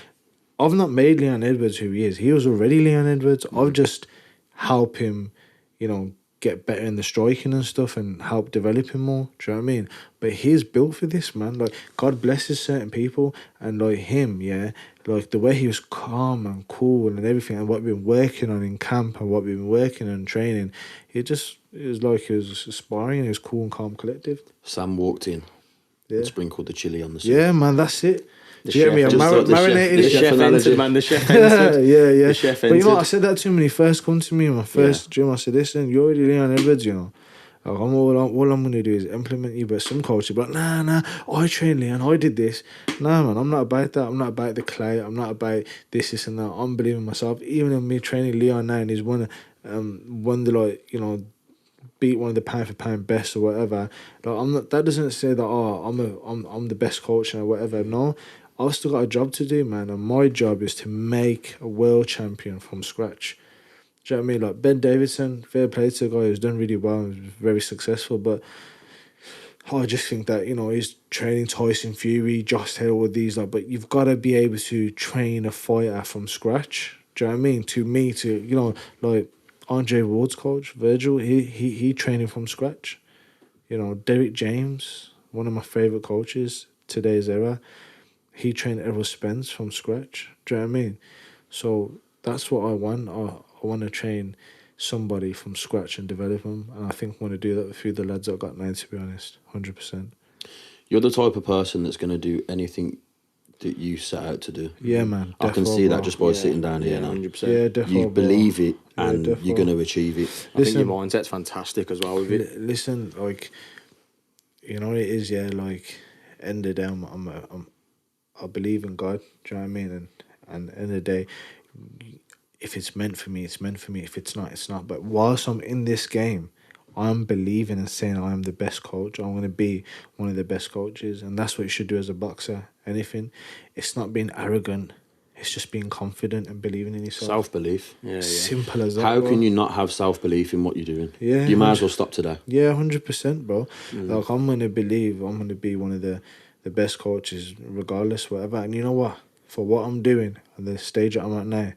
Speaker 2: I've not made Leon Edwards who he is. He was already Leon Edwards. I've just helped him, you know, get better in the striking and stuff, and help develop him more. Do you know what I mean? But he's built for this, man. Like, God blesses certain people, and like him, yeah, like the way he was calm and cool and everything, and what we've been working on in camp and what we've been working on in training, it was like he was aspiring. He was cool and calm, collective.
Speaker 1: Sam walked in
Speaker 2: Yeah,
Speaker 1: and sprinkled the chili on the soup.
Speaker 2: yeah, man, that's it.
Speaker 3: The
Speaker 2: Do you get me?
Speaker 3: chef-
Speaker 2: I
Speaker 3: just
Speaker 1: like the chef-
Speaker 2: marinated
Speaker 1: the
Speaker 2: it.
Speaker 1: chef
Speaker 3: chef
Speaker 1: analogy.
Speaker 3: entered, man. The chef entered.
Speaker 2: Yeah.
Speaker 3: The chef
Speaker 2: But you know what? I
Speaker 3: entered.
Speaker 2: said that to him when he first come to me in my first gym. I said, listen, you're already Leon Edwards, you know. Like, all I'm going to do is implement you. But some coaches be like, nah, I trained Leon, I did this. Nah, man, I'm not about that. I'm not about the clay. I'm not about this and that. I'm believing myself. Even in me training Leon now, and he's one the, like, you know, beat one of the pound for pound best or whatever. Like, I'm not. That doesn't say that. Oh, I'm the best coach or whatever. No, I've still got a job to do, man. And my job is to make a world champion from scratch. Do you know what I mean? Like Ben Davidson, fair play to the guy who's done really well and is very successful. But I just think that, you know, he's training Tyson Fury, Josh Taylor, all these, like, but you've got to be able to train a fighter from scratch. Do you know what I mean? To you know, like Andre Ward's coach, Virgil, he training from scratch. You know, Derek James, one of my favourite coaches today's era, he trained Errol Spence from scratch. Do you know what I mean? So that's what I want. I want to train somebody from scratch and develop them. And I think I want to do that with a few of the lads I've got now, to be honest. 100%.
Speaker 1: You're the type of person that's going to do anything that you set out to do.
Speaker 2: Yeah, man.
Speaker 1: I can
Speaker 2: defo,
Speaker 1: see
Speaker 2: bro.
Speaker 1: that just by sitting down here now.
Speaker 3: 100%.
Speaker 2: Yeah, defo,
Speaker 1: You
Speaker 2: bro.
Speaker 1: believe it
Speaker 2: Yeah,
Speaker 1: and
Speaker 2: defo.
Speaker 1: you're going to achieve it.
Speaker 3: I think your
Speaker 2: Listen.
Speaker 3: mindset's fantastic as well with it.
Speaker 2: Listen, like, you know what it is, yeah, like, end of the day, I believe in God, do you know what I mean? And end of the day, if it's meant for me, it's meant for me. If it's not, it's not. But whilst I'm in this game, I'm believing and saying I am the best coach. I'm going to be one of the best coaches. And that's what you should do as a boxer. Anything. It's not being arrogant. It's just being confident and believing in yourself.
Speaker 1: Self-belief.
Speaker 3: Yeah.
Speaker 2: Simple as that.
Speaker 1: How
Speaker 2: bro.
Speaker 1: can you not have self-belief in what you're doing?
Speaker 2: Yeah,
Speaker 1: You might as well stop today.
Speaker 2: Yeah, 100%, bro. Like, I'm going to believe I'm going to be one of the best coaches, regardless, whatever. And you know what? For what I'm doing and the stage that I'm at now,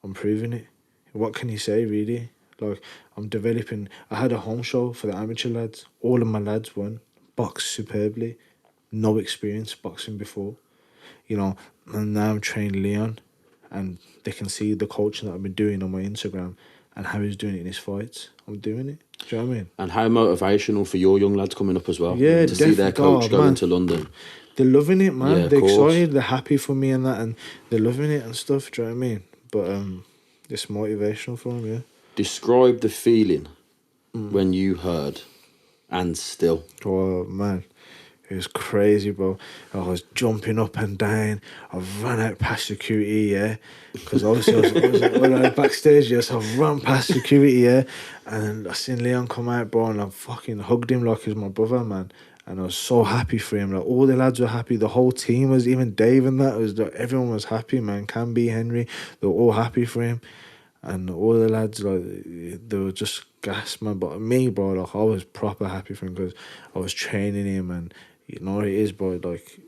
Speaker 2: I'm proving it. What can you say, really? Like, I'm developing. I had a home show for the amateur lads. All of my lads won. Boxed superbly. No experience boxing before. You know, and now I'm training Leon, and they can see the coaching that I've been doing on my Instagram and how he's doing it in his fights. I'm doing it. Do you know what I mean?
Speaker 1: And how motivational for your young lads coming up as well.
Speaker 2: Yeah,
Speaker 1: to see their
Speaker 2: definitely.
Speaker 1: coach
Speaker 2: Oh,
Speaker 1: going
Speaker 2: man.
Speaker 1: to London.
Speaker 2: They're loving it, man.
Speaker 1: Yeah, of
Speaker 2: they're
Speaker 1: course.
Speaker 2: excited. They're happy for me and that, and they're loving it and stuff. Do you know what I mean? But it's motivational for them, yeah.
Speaker 1: Describe the feeling when you heard and still.
Speaker 2: Oh, man. It was crazy, bro. I was jumping up and down. I ran out past security, yeah. Because obviously when I was backstage, yes, I ran past security, yeah. And I seen Leon come out, bro, and I fucking hugged him like he was my brother, man. And I was so happy for him. Like, all the lads were happy. The whole team was, even Dave and that, was like, everyone was happy, man. Canby, Henry, they were all happy for him. And all the lads, like, they were just gassed, man. But me, bro, like, I was proper happy for him because I was training him, and you know what it is, bro. Like,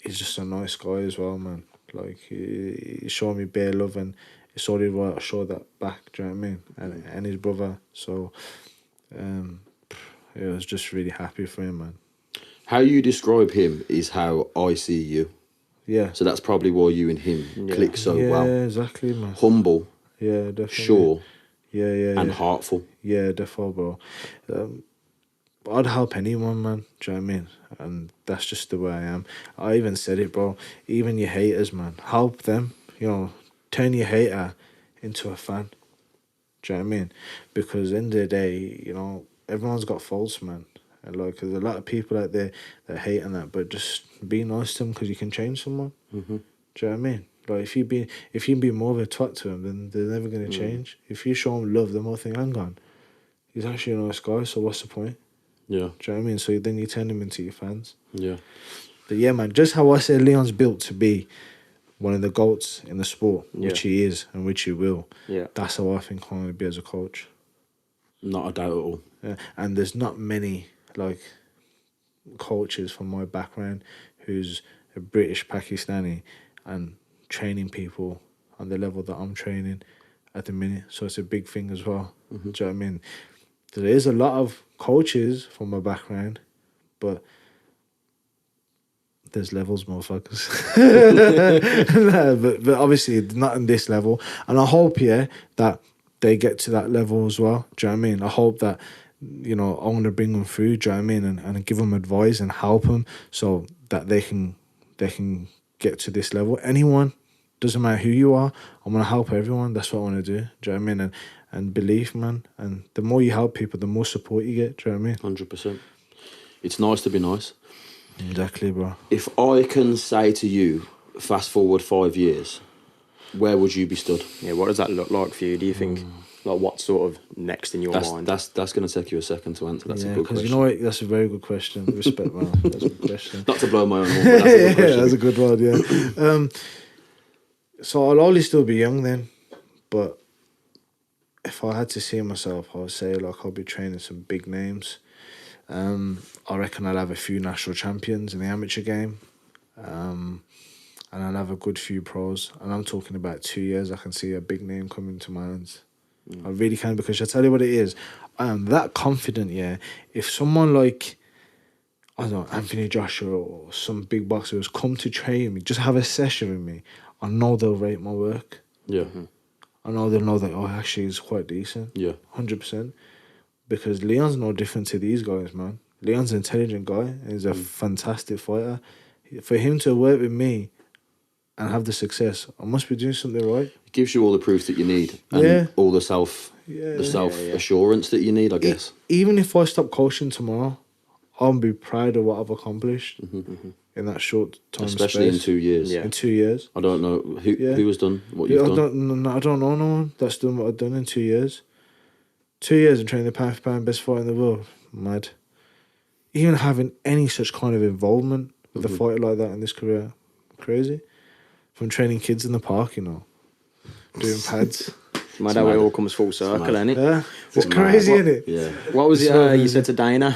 Speaker 2: he's just a nice guy as well, man. Like, he showed me bare love, and it's only right I showed that back. Do you know what I mean? And his brother. So, it was just really happy for him, man.
Speaker 1: How you describe him is how I see you.
Speaker 2: Yeah.
Speaker 1: So that's probably why you and him click so
Speaker 2: yeah,
Speaker 1: well.
Speaker 2: exactly, man.
Speaker 1: Humble,
Speaker 2: Yeah, definitely.
Speaker 1: sure,
Speaker 2: Yeah,
Speaker 1: and
Speaker 2: yeah.
Speaker 1: heartful.
Speaker 2: Yeah, definitely, bro. I'd help anyone, man. Do you know what I mean? And that's just the way I am. I even said it, bro. Even your haters, man. Help them. You know, turn your hater into a fan. Do you know what I mean? Because end of the day, you know, everyone's got faults, man. And like, there's a lot of people out there that hate and that, but just be nice to them because you can change someone.
Speaker 1: Mm-hmm.
Speaker 2: Do you know what I mean? Like, if you be more of a twat to them, then they're never gonna change. If you show them love, they might think, hang on, he's actually a nice guy. So what's the point?
Speaker 1: Yeah.
Speaker 2: Do you know what I mean? So then you turn them into your fans.
Speaker 1: Yeah.
Speaker 2: But yeah, man, just how I said Leon's built to be one of the GOATs in the sport, which
Speaker 3: Yeah.
Speaker 2: he is and which he will.
Speaker 3: Yeah.
Speaker 2: That's how I think I'm going to be as a coach.
Speaker 1: Not a doubt at all.
Speaker 2: Yeah. And there's not many like coaches from my background who's a British Pakistani and training people on the level that I'm training at the minute. So it's a big thing as well. Do you know what I mean? There is a lot of coaches from my background, but there's levels, motherfuckers. No, but obviously not on this level. And I hope, that they get to that level as well. Do you know what I mean? I hope that, I want to bring them through, do you know what I mean? And give them advice and help them so that they can get to this level. Anyone, doesn't matter who you are, I'm going to help everyone. That's what I want to do. Do you know what I mean? And believe, man. And the more you help people, the more support you get. Do you know what I mean?
Speaker 1: 100%. It's nice to be nice.
Speaker 2: Exactly, bro.
Speaker 1: If I can say to you, fast forward 5 years, where would you be stood?
Speaker 3: Yeah, what does that look like for you? Do you think, like, what's sort of next in your mind?
Speaker 1: That's going to take you a second to answer. That's a good
Speaker 2: because
Speaker 1: question.
Speaker 2: you know what? That's a very good question. Respect, man. That's a good question.
Speaker 1: Not to blow my own horn, but that's a good question.
Speaker 2: That's a good one, yeah. So I'll always still be young then, but if I had to see myself, I would say like I'll be training some big names. I reckon I'll have a few national champions in the amateur game, and I'll have a good few pros. And I'm talking about 2 years. I can see a big name coming to my hands. I really can, because I tell you what it is. I am that confident. Yeah, if someone like, I don't know, Anthony Joshua or some big boxer has come to train me, just have a session with me, I know they'll rate my work.
Speaker 1: Yeah.
Speaker 2: I know they'll know that, actually it's quite decent.
Speaker 1: Yeah.
Speaker 2: 100%. Because Leon's no different to these guys, man. Leon's an intelligent guy and he's a fantastic fighter. For him to work with me and have the success, I must be doing something right.
Speaker 1: It gives you all the proof that you need and all the self assurance that you need, I guess.
Speaker 2: Even if I stop coaching tomorrow, I'll be proud of what I've accomplished in that short time.
Speaker 1: Especially in 2 years.
Speaker 3: Yeah.
Speaker 2: In 2 years.
Speaker 1: I don't know who has done what you've done.
Speaker 2: I don't know no one that's done what I've done in 2 years. 2 years and training the pound for pound best fighter in the world. Mad. Even having any such kind of involvement with a fighter like that in this career. Crazy. From training kids in the park, doing pads.
Speaker 3: Mad how it all comes full circle,
Speaker 1: mad.
Speaker 3: innit?
Speaker 2: Yeah. It's crazy, isn't it?
Speaker 1: Yeah.
Speaker 3: What was it you said to Dana?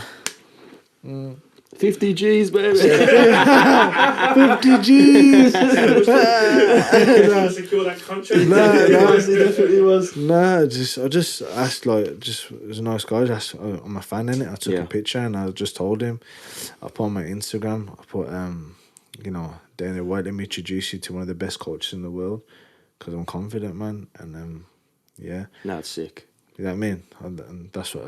Speaker 1: 50 G's, baby.
Speaker 2: 50 G's.
Speaker 4: Secure that contract.
Speaker 2: No,
Speaker 1: He definitely was.
Speaker 2: Nah, I just asked, it was a nice guy. I just asked, I'm a fan in it. I took a picture and I just told him. I put on my Instagram. I put, Dana White, let me introduce you to one of the best coaches in the world, because I'm confident, man. And yeah,
Speaker 3: No, it's sick.
Speaker 2: you know what I mean. And that's what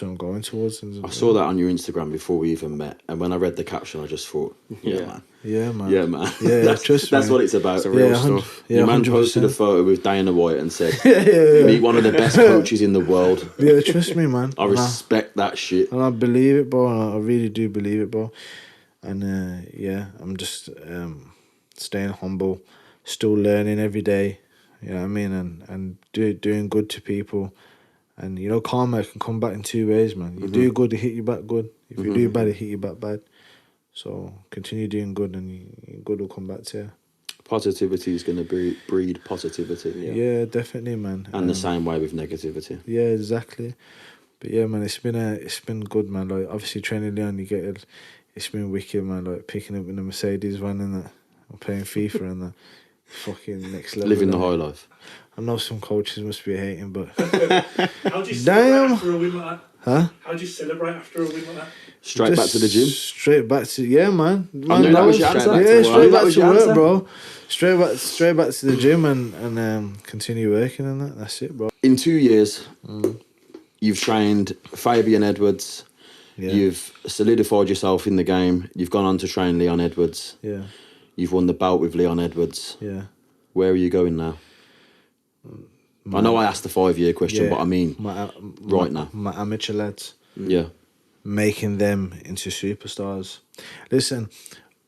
Speaker 2: I'm going towards.
Speaker 1: I saw that on your Instagram before we even met, and when I read the caption, I just thought,
Speaker 3: Yeah.
Speaker 2: Yeah, man.
Speaker 1: yeah, man.
Speaker 2: Yeah,
Speaker 1: that's
Speaker 2: trust me.
Speaker 1: what it's about.
Speaker 3: It's a real
Speaker 2: Yeah,
Speaker 3: stuff.
Speaker 1: Your man
Speaker 2: 100%.
Speaker 1: posted a photo with Diana White and said,
Speaker 2: yeah.
Speaker 1: meet one of the best coaches in the world.
Speaker 2: Yeah, trust me, man.
Speaker 1: I respect that shit.
Speaker 2: And I believe it, bro. And I really do believe it, bro. And I'm just staying humble, still learning every day. You know what I mean? And doing good to people. And karma can come back in 2 ways, man. You do good, it hit you back good. If you do bad, it hit you back bad. So continue doing good, and good will come back to you.
Speaker 1: Positivity is going to breed positivity.
Speaker 2: Yeah, definitely, man.
Speaker 1: And the same way with negativity.
Speaker 2: Yeah, exactly. But yeah, man, it's been good, man. Like, obviously training Leon, it's been wicked, man. Like picking up in the Mercedes van and that, I'm playing FIFA and that. Fucking next level.
Speaker 1: Living the
Speaker 2: innit?
Speaker 1: high life.
Speaker 2: I know some coaches must be hating, but
Speaker 4: How do you
Speaker 2: Damn.
Speaker 4: celebrate after a win like that?
Speaker 2: huh?
Speaker 4: How do you celebrate after a win like that?
Speaker 1: Straight back to the gym.
Speaker 2: Straight back to man.
Speaker 1: I knew that was your answer.
Speaker 2: Yeah, straight
Speaker 1: That
Speaker 2: back
Speaker 1: was
Speaker 2: to
Speaker 1: your
Speaker 2: work,
Speaker 1: answer.
Speaker 2: bro. Straight back to the gym and continue working and that. That's it, bro.
Speaker 1: In 2 years, you've trained Fabian Edwards.
Speaker 2: Yeah.
Speaker 1: You've solidified yourself in the game. You've gone on to train Leon Edwards.
Speaker 2: Yeah.
Speaker 1: You've won the belt with Leon Edwards.
Speaker 2: Yeah.
Speaker 1: Where are you going now? I know I asked the 5-year question, but I mean right now.
Speaker 2: My amateur lads.
Speaker 1: Yeah.
Speaker 2: Making them into superstars. Listen,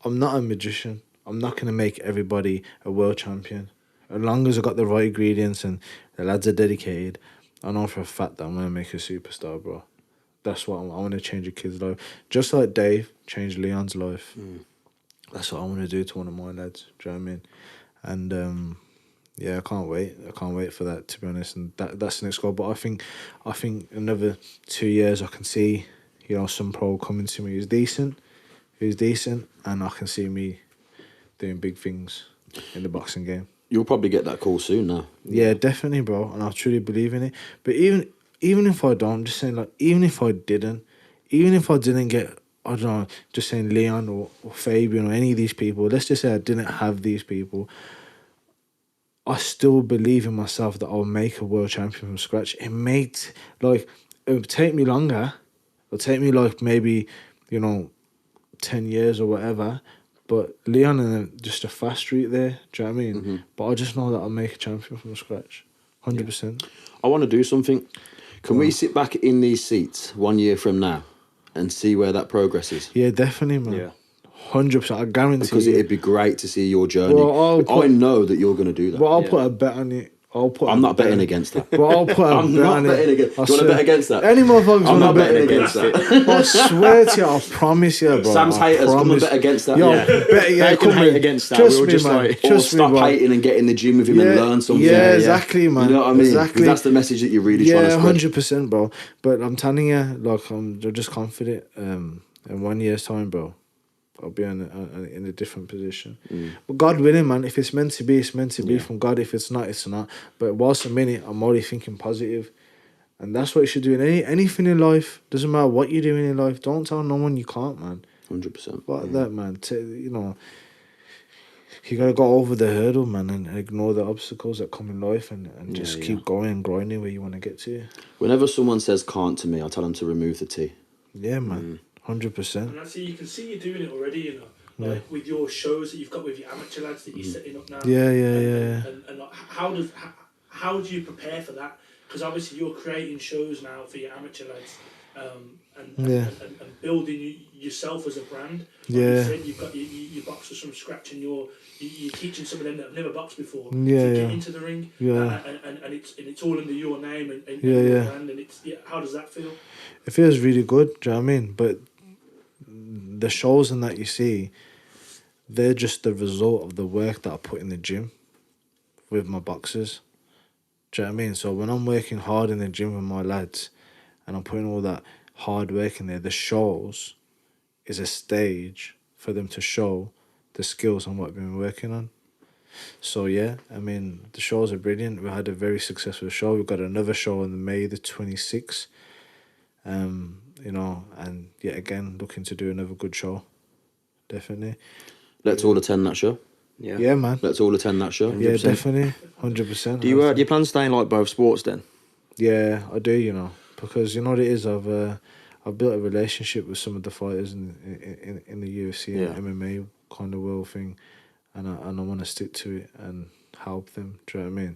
Speaker 2: I'm not a magician. I'm not going to make everybody a world champion. As long as I got the right ingredients and the lads are dedicated, I know for a fact that I'm going to make a superstar, bro. that's what I want to change a kid's life. Just like Dave changed Leon's life. That's what I want to do to one of my lads. Do you know what I mean? And yeah, I can't wait. I can't wait for that, to be honest. And that's the next goal. But I think another 2 years I can see, some pro coming to me who's decent, and I can see me doing big things in the boxing game.
Speaker 1: You'll probably get that call soon now.
Speaker 2: Yeah, definitely, bro. And I truly believe in it. But even if I don't, I'm just saying, like, even if I didn't get, I don't know, just saying Leon or Fabian or any of these people, let's just say I didn't have these people, I still believe in myself that I'll make a world champion from scratch. It would take me longer. It'll take me like maybe, 10 years or whatever. But Leon and them, just a fast street there. Do you know what I mean?
Speaker 1: Mm-hmm.
Speaker 2: But I just know that I'll make a champion from scratch. 100%.
Speaker 1: I want to do something. Can we sit back in these seats 1 year from now and see where that progress is?
Speaker 2: Yeah, definitely, man.
Speaker 3: Yeah.
Speaker 2: 100%. I guarantee
Speaker 1: Because
Speaker 2: you.
Speaker 1: it'd be great to see your journey.
Speaker 2: Well,
Speaker 1: I know that you're going to do that.
Speaker 2: Well, I'll
Speaker 3: Yeah.
Speaker 2: put a bet on it.
Speaker 1: I'm not betting against that.
Speaker 2: Well, I'll put a
Speaker 1: I'm
Speaker 2: bet
Speaker 1: not
Speaker 2: on
Speaker 1: betting
Speaker 2: it.
Speaker 1: against. Do
Speaker 2: I
Speaker 1: you want to
Speaker 2: swear.
Speaker 1: bet against that?
Speaker 2: Any motherfuckers
Speaker 1: I'm
Speaker 2: want to
Speaker 1: not
Speaker 2: bet
Speaker 1: betting
Speaker 2: against
Speaker 1: against
Speaker 2: it?
Speaker 1: that.
Speaker 2: I swear to you, I promise you, bro.
Speaker 1: Sam's
Speaker 2: I
Speaker 1: haters, come and
Speaker 2: promise.
Speaker 1: bet against that.
Speaker 2: Yo,
Speaker 1: Yeah.
Speaker 2: bet, yeah,
Speaker 3: They can
Speaker 2: come
Speaker 3: hate
Speaker 2: in.
Speaker 3: against that.
Speaker 2: Trust
Speaker 3: We'll
Speaker 2: me,
Speaker 3: just
Speaker 2: man.
Speaker 3: like-
Speaker 1: Or
Speaker 2: Trust me,
Speaker 1: stop
Speaker 2: bro.
Speaker 1: hating and get in the gym with him and learn something.
Speaker 2: Yeah, exactly, man.
Speaker 1: You know what I mean? 'Cause
Speaker 2: Exactly.
Speaker 1: that's the message that you're really trying
Speaker 2: Yeah,
Speaker 1: to spread.
Speaker 2: 100%, bro. But I'm telling you, like, I'm just confident. In 1 year's time, bro, I'll be in a different position. But God willing, man, if it's meant to be, it's meant to be from God. If it's not, it's not. But whilst a minute, I'm already thinking positive. And that's what you should do in anything in life. Doesn't matter what you're doing in life. Don't tell no one you can't, man.
Speaker 1: 100%.
Speaker 2: Fuck that, man. You gotta go over the hurdle, man, and ignore the obstacles that come in life and just keep going and grinding where you want to get to.
Speaker 1: Whenever someone says can't to me, I tell them to remove the T.
Speaker 2: Yeah, man. 100%.
Speaker 4: And you can see you doing it already, like with your shows that you've got with your amateur lads that you're setting up now.
Speaker 2: Yeah.
Speaker 4: And like, how do you prepare for that? Because obviously you're creating shows now for your amateur lads, and building yourself as a brand. Like you said, you've got your boxers from scratch, and you're teaching some of them that have never boxed before to get into the ring. And it's all under your name and your brand. And how does that feel?
Speaker 2: It feels really good, do you know what I mean? But the shows and that you see, they're just the result of the work that I put in the gym with my boxers. Do you know what I mean? So when I'm working hard in the gym with my lads and I'm putting all that hard work in there, the shows is a stage for them to show the skills and what we've been working on. So yeah, I mean, the shows are brilliant. We had a very successful show. We've got another show on May the 26th. And yet again, looking to do another good show. Definitely.
Speaker 1: Let's all attend that show.
Speaker 2: Yeah, man.
Speaker 1: Let's all attend that show.
Speaker 2: Yeah, definitely. 100%.
Speaker 3: Do you plan to stay in like both sports then?
Speaker 2: Yeah, I do, because you know what it is, I've built a relationship with some of the fighters in the UFC and MMA kind of world thing, and I want to stick to it and help them. Do you know what I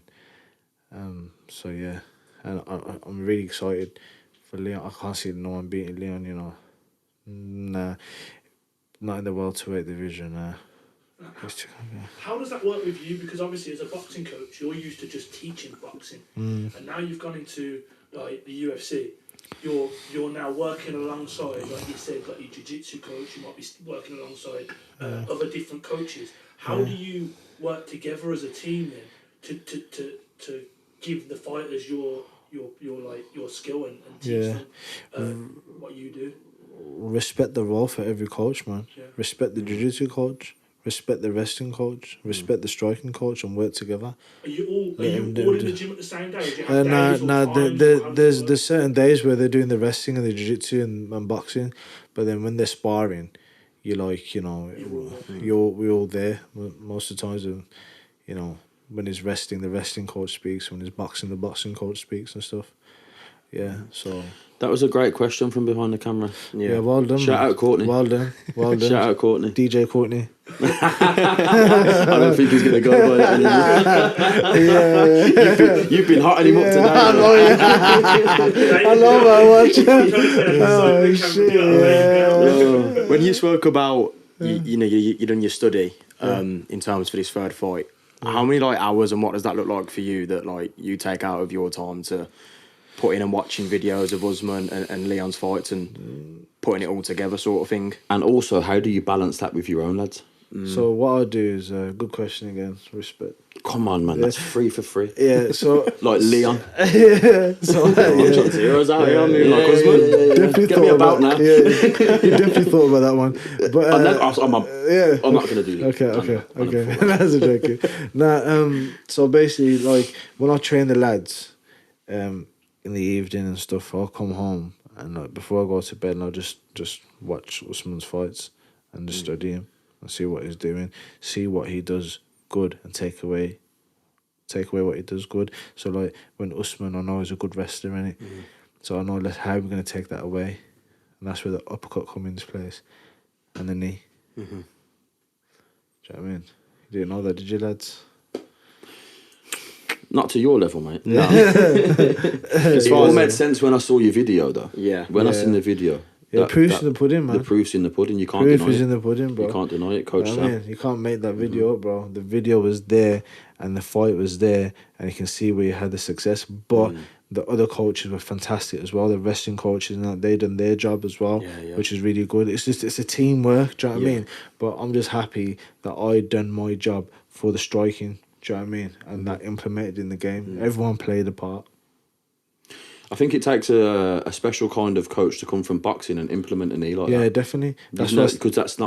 Speaker 2: mean? So yeah, and I'm really excited for Leon. I can't see no one beating Leon. Nah, not in the welterweight division. Nah.
Speaker 4: How does that work with you? Because obviously, as a boxing coach, you're used to just teaching boxing, and now you've gone into like the UFC. You're now working alongside, like you said, like your jiu-jitsu coach. You might be working alongside other different coaches. How do you work together as a team then to give the fighters your skill and teach them what you do?
Speaker 2: Respect the role for every coach, man.
Speaker 4: Yeah.
Speaker 2: Respect the jiu-jitsu coach. Respect the wrestling coach. Respect the striking coach, and work together.
Speaker 4: Are you all in the gym at the same day? Or do you have days or
Speaker 2: No.
Speaker 4: times, or how does it work?
Speaker 2: There's certain days where they're doing the wrestling and the jiu-jitsu and boxing, but then when they're sparring, you're like, we're all there most of the times. And when he's wrestling, the wrestling coach speaks. When he's boxing, the boxing coach speaks and stuff. Yeah, so
Speaker 1: That was a great question from behind the camera.
Speaker 2: yeah, well done.
Speaker 1: Shout
Speaker 2: man.
Speaker 1: out Courtney.
Speaker 2: Well done.
Speaker 1: Shout out Courtney.
Speaker 2: DJ Courtney.
Speaker 1: I don't think he's going to go by that anymore. You've been hotting him up today.
Speaker 2: I know, man. Watch. Oh shit! Yeah.
Speaker 3: When you spoke about you done your study in terms for this third fight, how many like hours and what does that look like for you that like you take out of your time to putting and watching videos of Usman and Leon's fights and putting it all together, sort of thing.
Speaker 1: And also, how do you balance that with your own lads?
Speaker 2: So what I'll do is good question again. Respect.
Speaker 1: Come on, man, that's free for free.
Speaker 2: Yeah. So
Speaker 1: Like Leon.
Speaker 2: yeah. So yeah.
Speaker 3: Heroes out here,
Speaker 1: Yeah,
Speaker 3: like
Speaker 1: yeah,
Speaker 3: Usman.
Speaker 1: yeah.
Speaker 2: Definitely
Speaker 1: Get me
Speaker 2: thought
Speaker 1: about now.
Speaker 2: Yeah, you definitely thought about that one. But
Speaker 1: I'm not gonna do that.
Speaker 2: Okay. That's a joke. Nah, so basically, like when I train the lads, in the evening and stuff, I'll come home and like before I go to bed, I'll just watch Usman's fights and just study him and see what he's doing, see what he does good, and take away what he does good. So like when Usman, I know he's a good wrestler in it, so I know how we're gonna take that away, and that's where the uppercut comes into place, and the knee. Do you know what I mean? You didn't know that, did you, lads?
Speaker 1: Not to your level, mate.
Speaker 3: No.
Speaker 1: It all made sense when I saw your video, though.
Speaker 3: Yeah.
Speaker 1: When I
Speaker 2: Yeah.
Speaker 1: seen the video.
Speaker 2: Yeah, proof's in the pudding, man.
Speaker 1: The proof's in the pudding. You can't
Speaker 2: Proof
Speaker 1: deny
Speaker 2: is
Speaker 1: it.
Speaker 2: in the pudding, bro.
Speaker 1: You can't deny it, Coach
Speaker 2: You know
Speaker 1: Sam.
Speaker 2: what I mean? You can't make that video up, bro. The video was there and the fight was there, and you can see where you had the success. But the other coaches were fantastic as well. The wrestling coaches and that, they done their job as well,
Speaker 3: Yeah.
Speaker 2: which is really good. It's a teamwork, do you know what I
Speaker 3: Yeah.
Speaker 2: mean? But I'm just happy that I done my job for the striking, do you know what I mean? And that implemented in the game. Everyone played a part.
Speaker 1: I think it takes a special kind of coach to come from boxing and implement a knee like
Speaker 2: Yeah,
Speaker 1: that.
Speaker 2: definitely. That's
Speaker 1: Because that's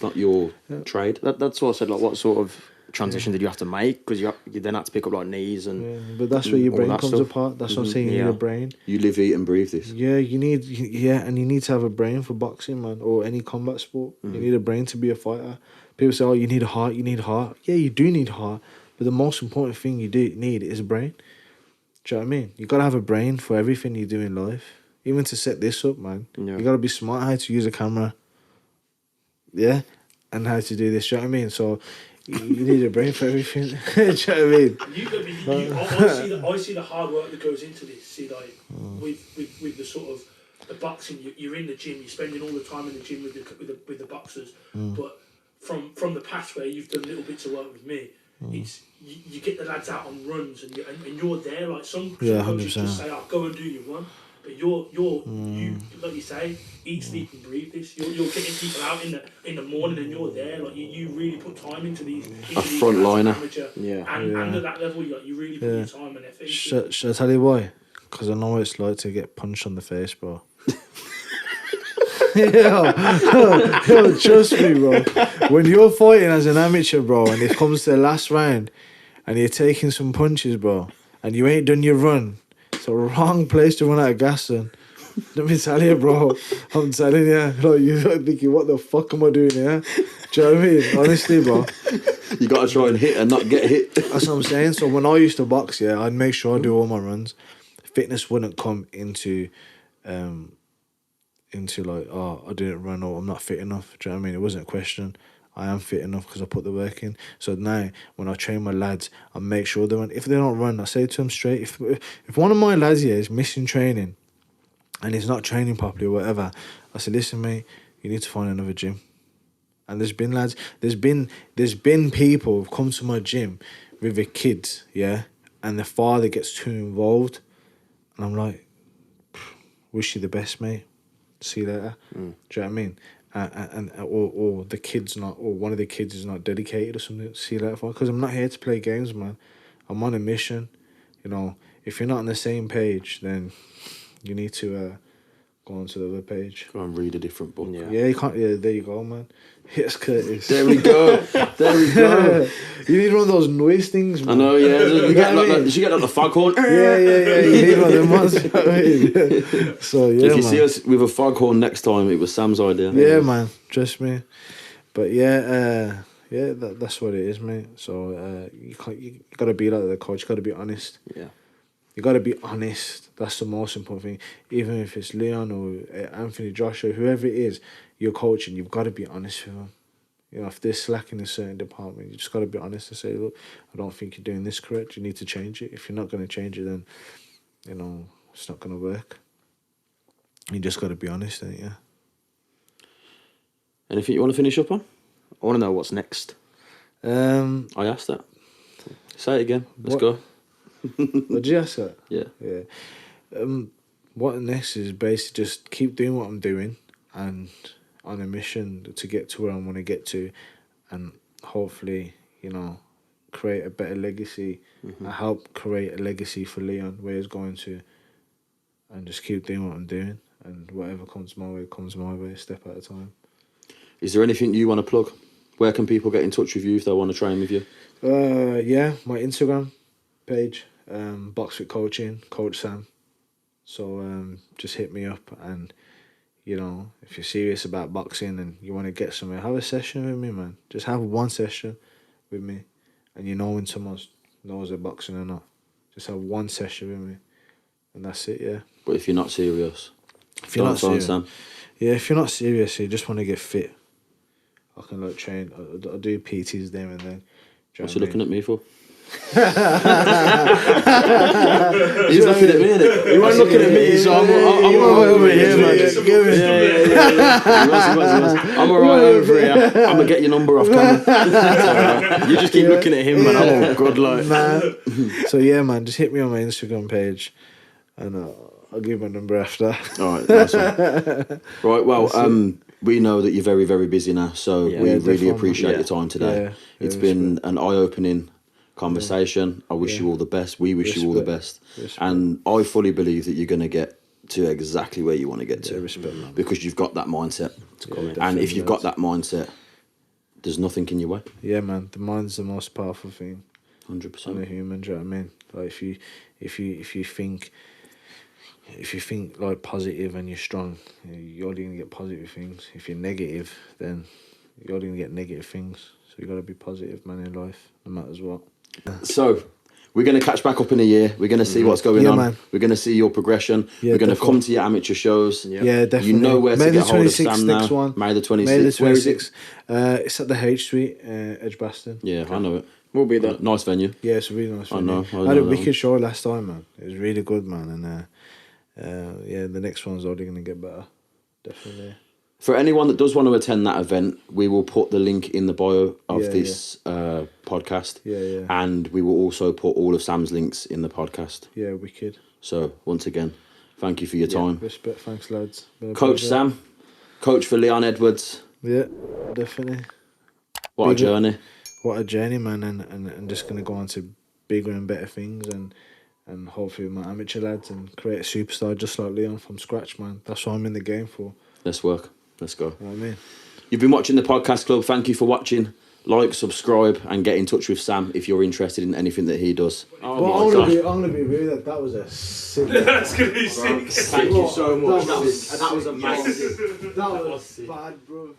Speaker 1: not your trade.
Speaker 3: That's what I said. Like, what sort of transition did you have to make? Because you then had to pick up like knees and
Speaker 2: yeah, but that's where your
Speaker 3: all
Speaker 2: brain
Speaker 3: that
Speaker 2: comes
Speaker 3: stuff.
Speaker 2: apart. That's what I'm saying. You
Speaker 3: Yeah.
Speaker 2: need a brain.
Speaker 1: You live, eat, and breathe this.
Speaker 2: Yeah, and you need to have a brain for boxing, man, or any combat sport. You need a brain to be a fighter. People say, "Oh, you need a heart. You need a heart." Yeah, you do need heart, but the most important thing you do need is a brain. Do you know what I mean? You gotta have a brain for everything you do in life, even to set this up, man.
Speaker 3: Yeah.
Speaker 2: You gotta be smart how to use a camera. Yeah, and how to do this. Do you know what I mean? So you need a brain for everything. Do you know what I mean?
Speaker 4: I see the hard work that goes into this. See, like with the sort of the boxing, you're in the gym, you're spending all the time in the gym with the boxers. But from the past where you've done little bits of work with me, it's you get the lads out on runs and you're there. Like some coaches
Speaker 2: 100%.
Speaker 4: just say, "Oh, go and do your run." But you like you say, eat, sleep, and breathe this. You're getting people out in the morning, and you're there. Like you really put time into these.
Speaker 1: A front liner.
Speaker 4: And at that level, you really put your time and effort.
Speaker 2: Should I tell you why? Because I know what it's like to get punched on the face, bro. yo, trust me, bro. When you're fighting as an amateur, bro, and it comes to the last round, and you're taking some punches, bro, and you ain't done your run, it's the wrong place to run out of gas, son. Let me tell you, bro. I'm telling you, like you're thinking, what the fuck am I doing here? Do you know what I mean? Honestly, bro.
Speaker 1: You got to try and hit and not get hit.
Speaker 2: That's what I'm saying. So when I used to box, yeah, I'd make sure I do all my runs. Fitness wouldn't come into like, oh, I didn't run or I'm not fit enough. Do you know what I mean? It wasn't a question. I am fit enough because I put the work in. So now, when I train my lads, I make sure they run. If they don't run, I say to them straight, if one of my lads here is missing training and he's not training properly or whatever, I say, listen, mate, you need to find another gym. And there's been lads, there's been people who've come to my gym with their kids, yeah, and the father gets too involved, and I'm like, wish you the best, mate. See you later. Do you know what I mean? Or the kid's not, or one of the kids is not dedicated or something. See you later, because I'm not here to play games, man. I'm on a mission. You know, if you're not on the same page, then you need to go on to the other page.
Speaker 1: Go and read a different book.
Speaker 2: Yeah, you can't. Yeah, there you go, man. Yes, Curtis.
Speaker 1: There we go. There we go.
Speaker 2: You need one of those noise things, man.
Speaker 1: I know, yeah. You
Speaker 2: get what I mean?
Speaker 1: you should get like the foghorn.
Speaker 2: Yeah. You need one of them ones. You know what I mean? So yeah,
Speaker 1: If you
Speaker 2: man.
Speaker 1: see us with a foghorn next time, it was Sam's idea.
Speaker 2: Yeah, man. Trust me. But yeah, that's what it is, mate. So you gotta be like the coach. You gotta be honest.
Speaker 1: Yeah.
Speaker 2: You gotta be honest. That's the most important thing. Even if it's Leon or Anthony, Joshua, whoever it is, you're coaching. You've got to be honest with them. You know, if they're slacking in a certain department, you just got to be honest and say, look, I don't think you're doing this correct. You need to change it. If you're not going to change it, then, you know, it's not going to work. You just got to be honest, ain't you?
Speaker 1: Anything you want to finish up on?
Speaker 3: I want to know what's next.
Speaker 1: I asked that. Say it again. Let's
Speaker 2: What?
Speaker 1: go.
Speaker 2: Would you ask that?
Speaker 1: Yeah.
Speaker 2: Yeah. What next is basically just keep doing what I'm doing and on a mission to get to where I want to get to, and hopefully, you know, create a better legacy. I help create a legacy for Leon where he's going to, and just keep doing what I'm doing, and whatever comes my way, a step at a time.
Speaker 1: Is there anything you want to plug? Where can people get in touch with you if they want to train with you?
Speaker 2: Yeah, my Instagram page, Box with Coaching, Coach Sam. So just hit me up, and you know, if you're serious about boxing and you want to get somewhere, have a session with me, man. Just have one session with me, and you know when someone knows they're boxing or not. Just have one session with me, and that's it. Yeah.
Speaker 1: But if you're not serious,
Speaker 2: If you're not serious,
Speaker 1: Sam.
Speaker 2: yeah. If you're not serious, you just want to get fit. I can like train. I do PTs there and then.
Speaker 1: What's you looking at me for? He's looking at me, innit?
Speaker 3: You weren't looking at me, so I'm over here, man. I'm alright over here.
Speaker 1: I'm gonna get your number off camera.
Speaker 3: You just keep looking at him, man. I'm all good, like.
Speaker 2: So yeah, man, just hit me on my Instagram page, and I'll give my number after.
Speaker 1: All right, nice one. Right, well, we know that you're very, very busy now, so we really
Speaker 2: definitely.
Speaker 1: appreciate your time today.
Speaker 2: Yeah,
Speaker 1: It's been an eye-opening conversation. I wish you all the best. We wish you all the best. And I fully believe that you're going to get to exactly where you want to get to.
Speaker 2: Respect, man.
Speaker 1: Because you've got that mindset.
Speaker 2: Yeah,
Speaker 1: And if you've got that mindset, there's nothing in your way.
Speaker 2: Yeah, man, the mind's the most powerful thing
Speaker 1: 100%.
Speaker 2: on a human. Do you know what I mean? Like if you think like positive and you're strong, you're only gonna get positive things. If you're negative, then you're only gonna get negative things. So you gotta be positive, man, in life, no matter what.
Speaker 1: So, we're going to catch back up in a year. We're going to see what's going on.
Speaker 2: Man.
Speaker 1: We're going to see your progression.
Speaker 2: Yeah,
Speaker 1: we're going to
Speaker 2: definitely.
Speaker 1: come to your amateur shows.
Speaker 2: Yeah, definitely.
Speaker 1: You know where to
Speaker 2: May
Speaker 1: get
Speaker 2: the
Speaker 1: hold of
Speaker 2: 26th,
Speaker 1: Sam now.
Speaker 2: next one.
Speaker 1: May the 26th.
Speaker 2: May the
Speaker 1: Where is it?
Speaker 2: 26th. It's at the H Suite, Edgbaston.
Speaker 1: Yeah, I know it.
Speaker 3: We'll be there.
Speaker 1: Nice venue.
Speaker 2: Yeah, it's a really nice.
Speaker 1: I know.
Speaker 2: I had a wicked show last time, man. It was really good, man. And yeah, the next one's only gonna get better. Definitely.
Speaker 1: For anyone that does want to attend that event, we will put the link in the bio of
Speaker 2: Yeah,
Speaker 1: this podcast.
Speaker 2: Yeah.
Speaker 1: And we will also put all of Sam's links in the podcast.
Speaker 2: Yeah, wicked.
Speaker 1: So, once again, thank you for your time.
Speaker 2: Respect, thanks, lads. Been a
Speaker 1: Coach
Speaker 2: pleasure.
Speaker 1: Sam, coach for Leon Edwards.
Speaker 2: Yeah, definitely.
Speaker 1: What a
Speaker 2: Bigger.
Speaker 1: journey.
Speaker 2: What a journey, man, and just gonna go on to bigger and better things, and hopefully with my amateur lads and create a superstar just like Leon from scratch, man. That's what I'm in the game for.
Speaker 1: Let's work. Let's go.
Speaker 2: You know what I mean?
Speaker 1: You've been watching the Podcast Club. Thank you for watching. Like, subscribe, and get in touch with Sam if you're interested in anything that he does.
Speaker 2: I'm gonna be real. That was a sick.
Speaker 4: That's gonna be sick.
Speaker 3: Thank you so much.
Speaker 2: That was
Speaker 3: That was amazing.
Speaker 2: That was bad, bro.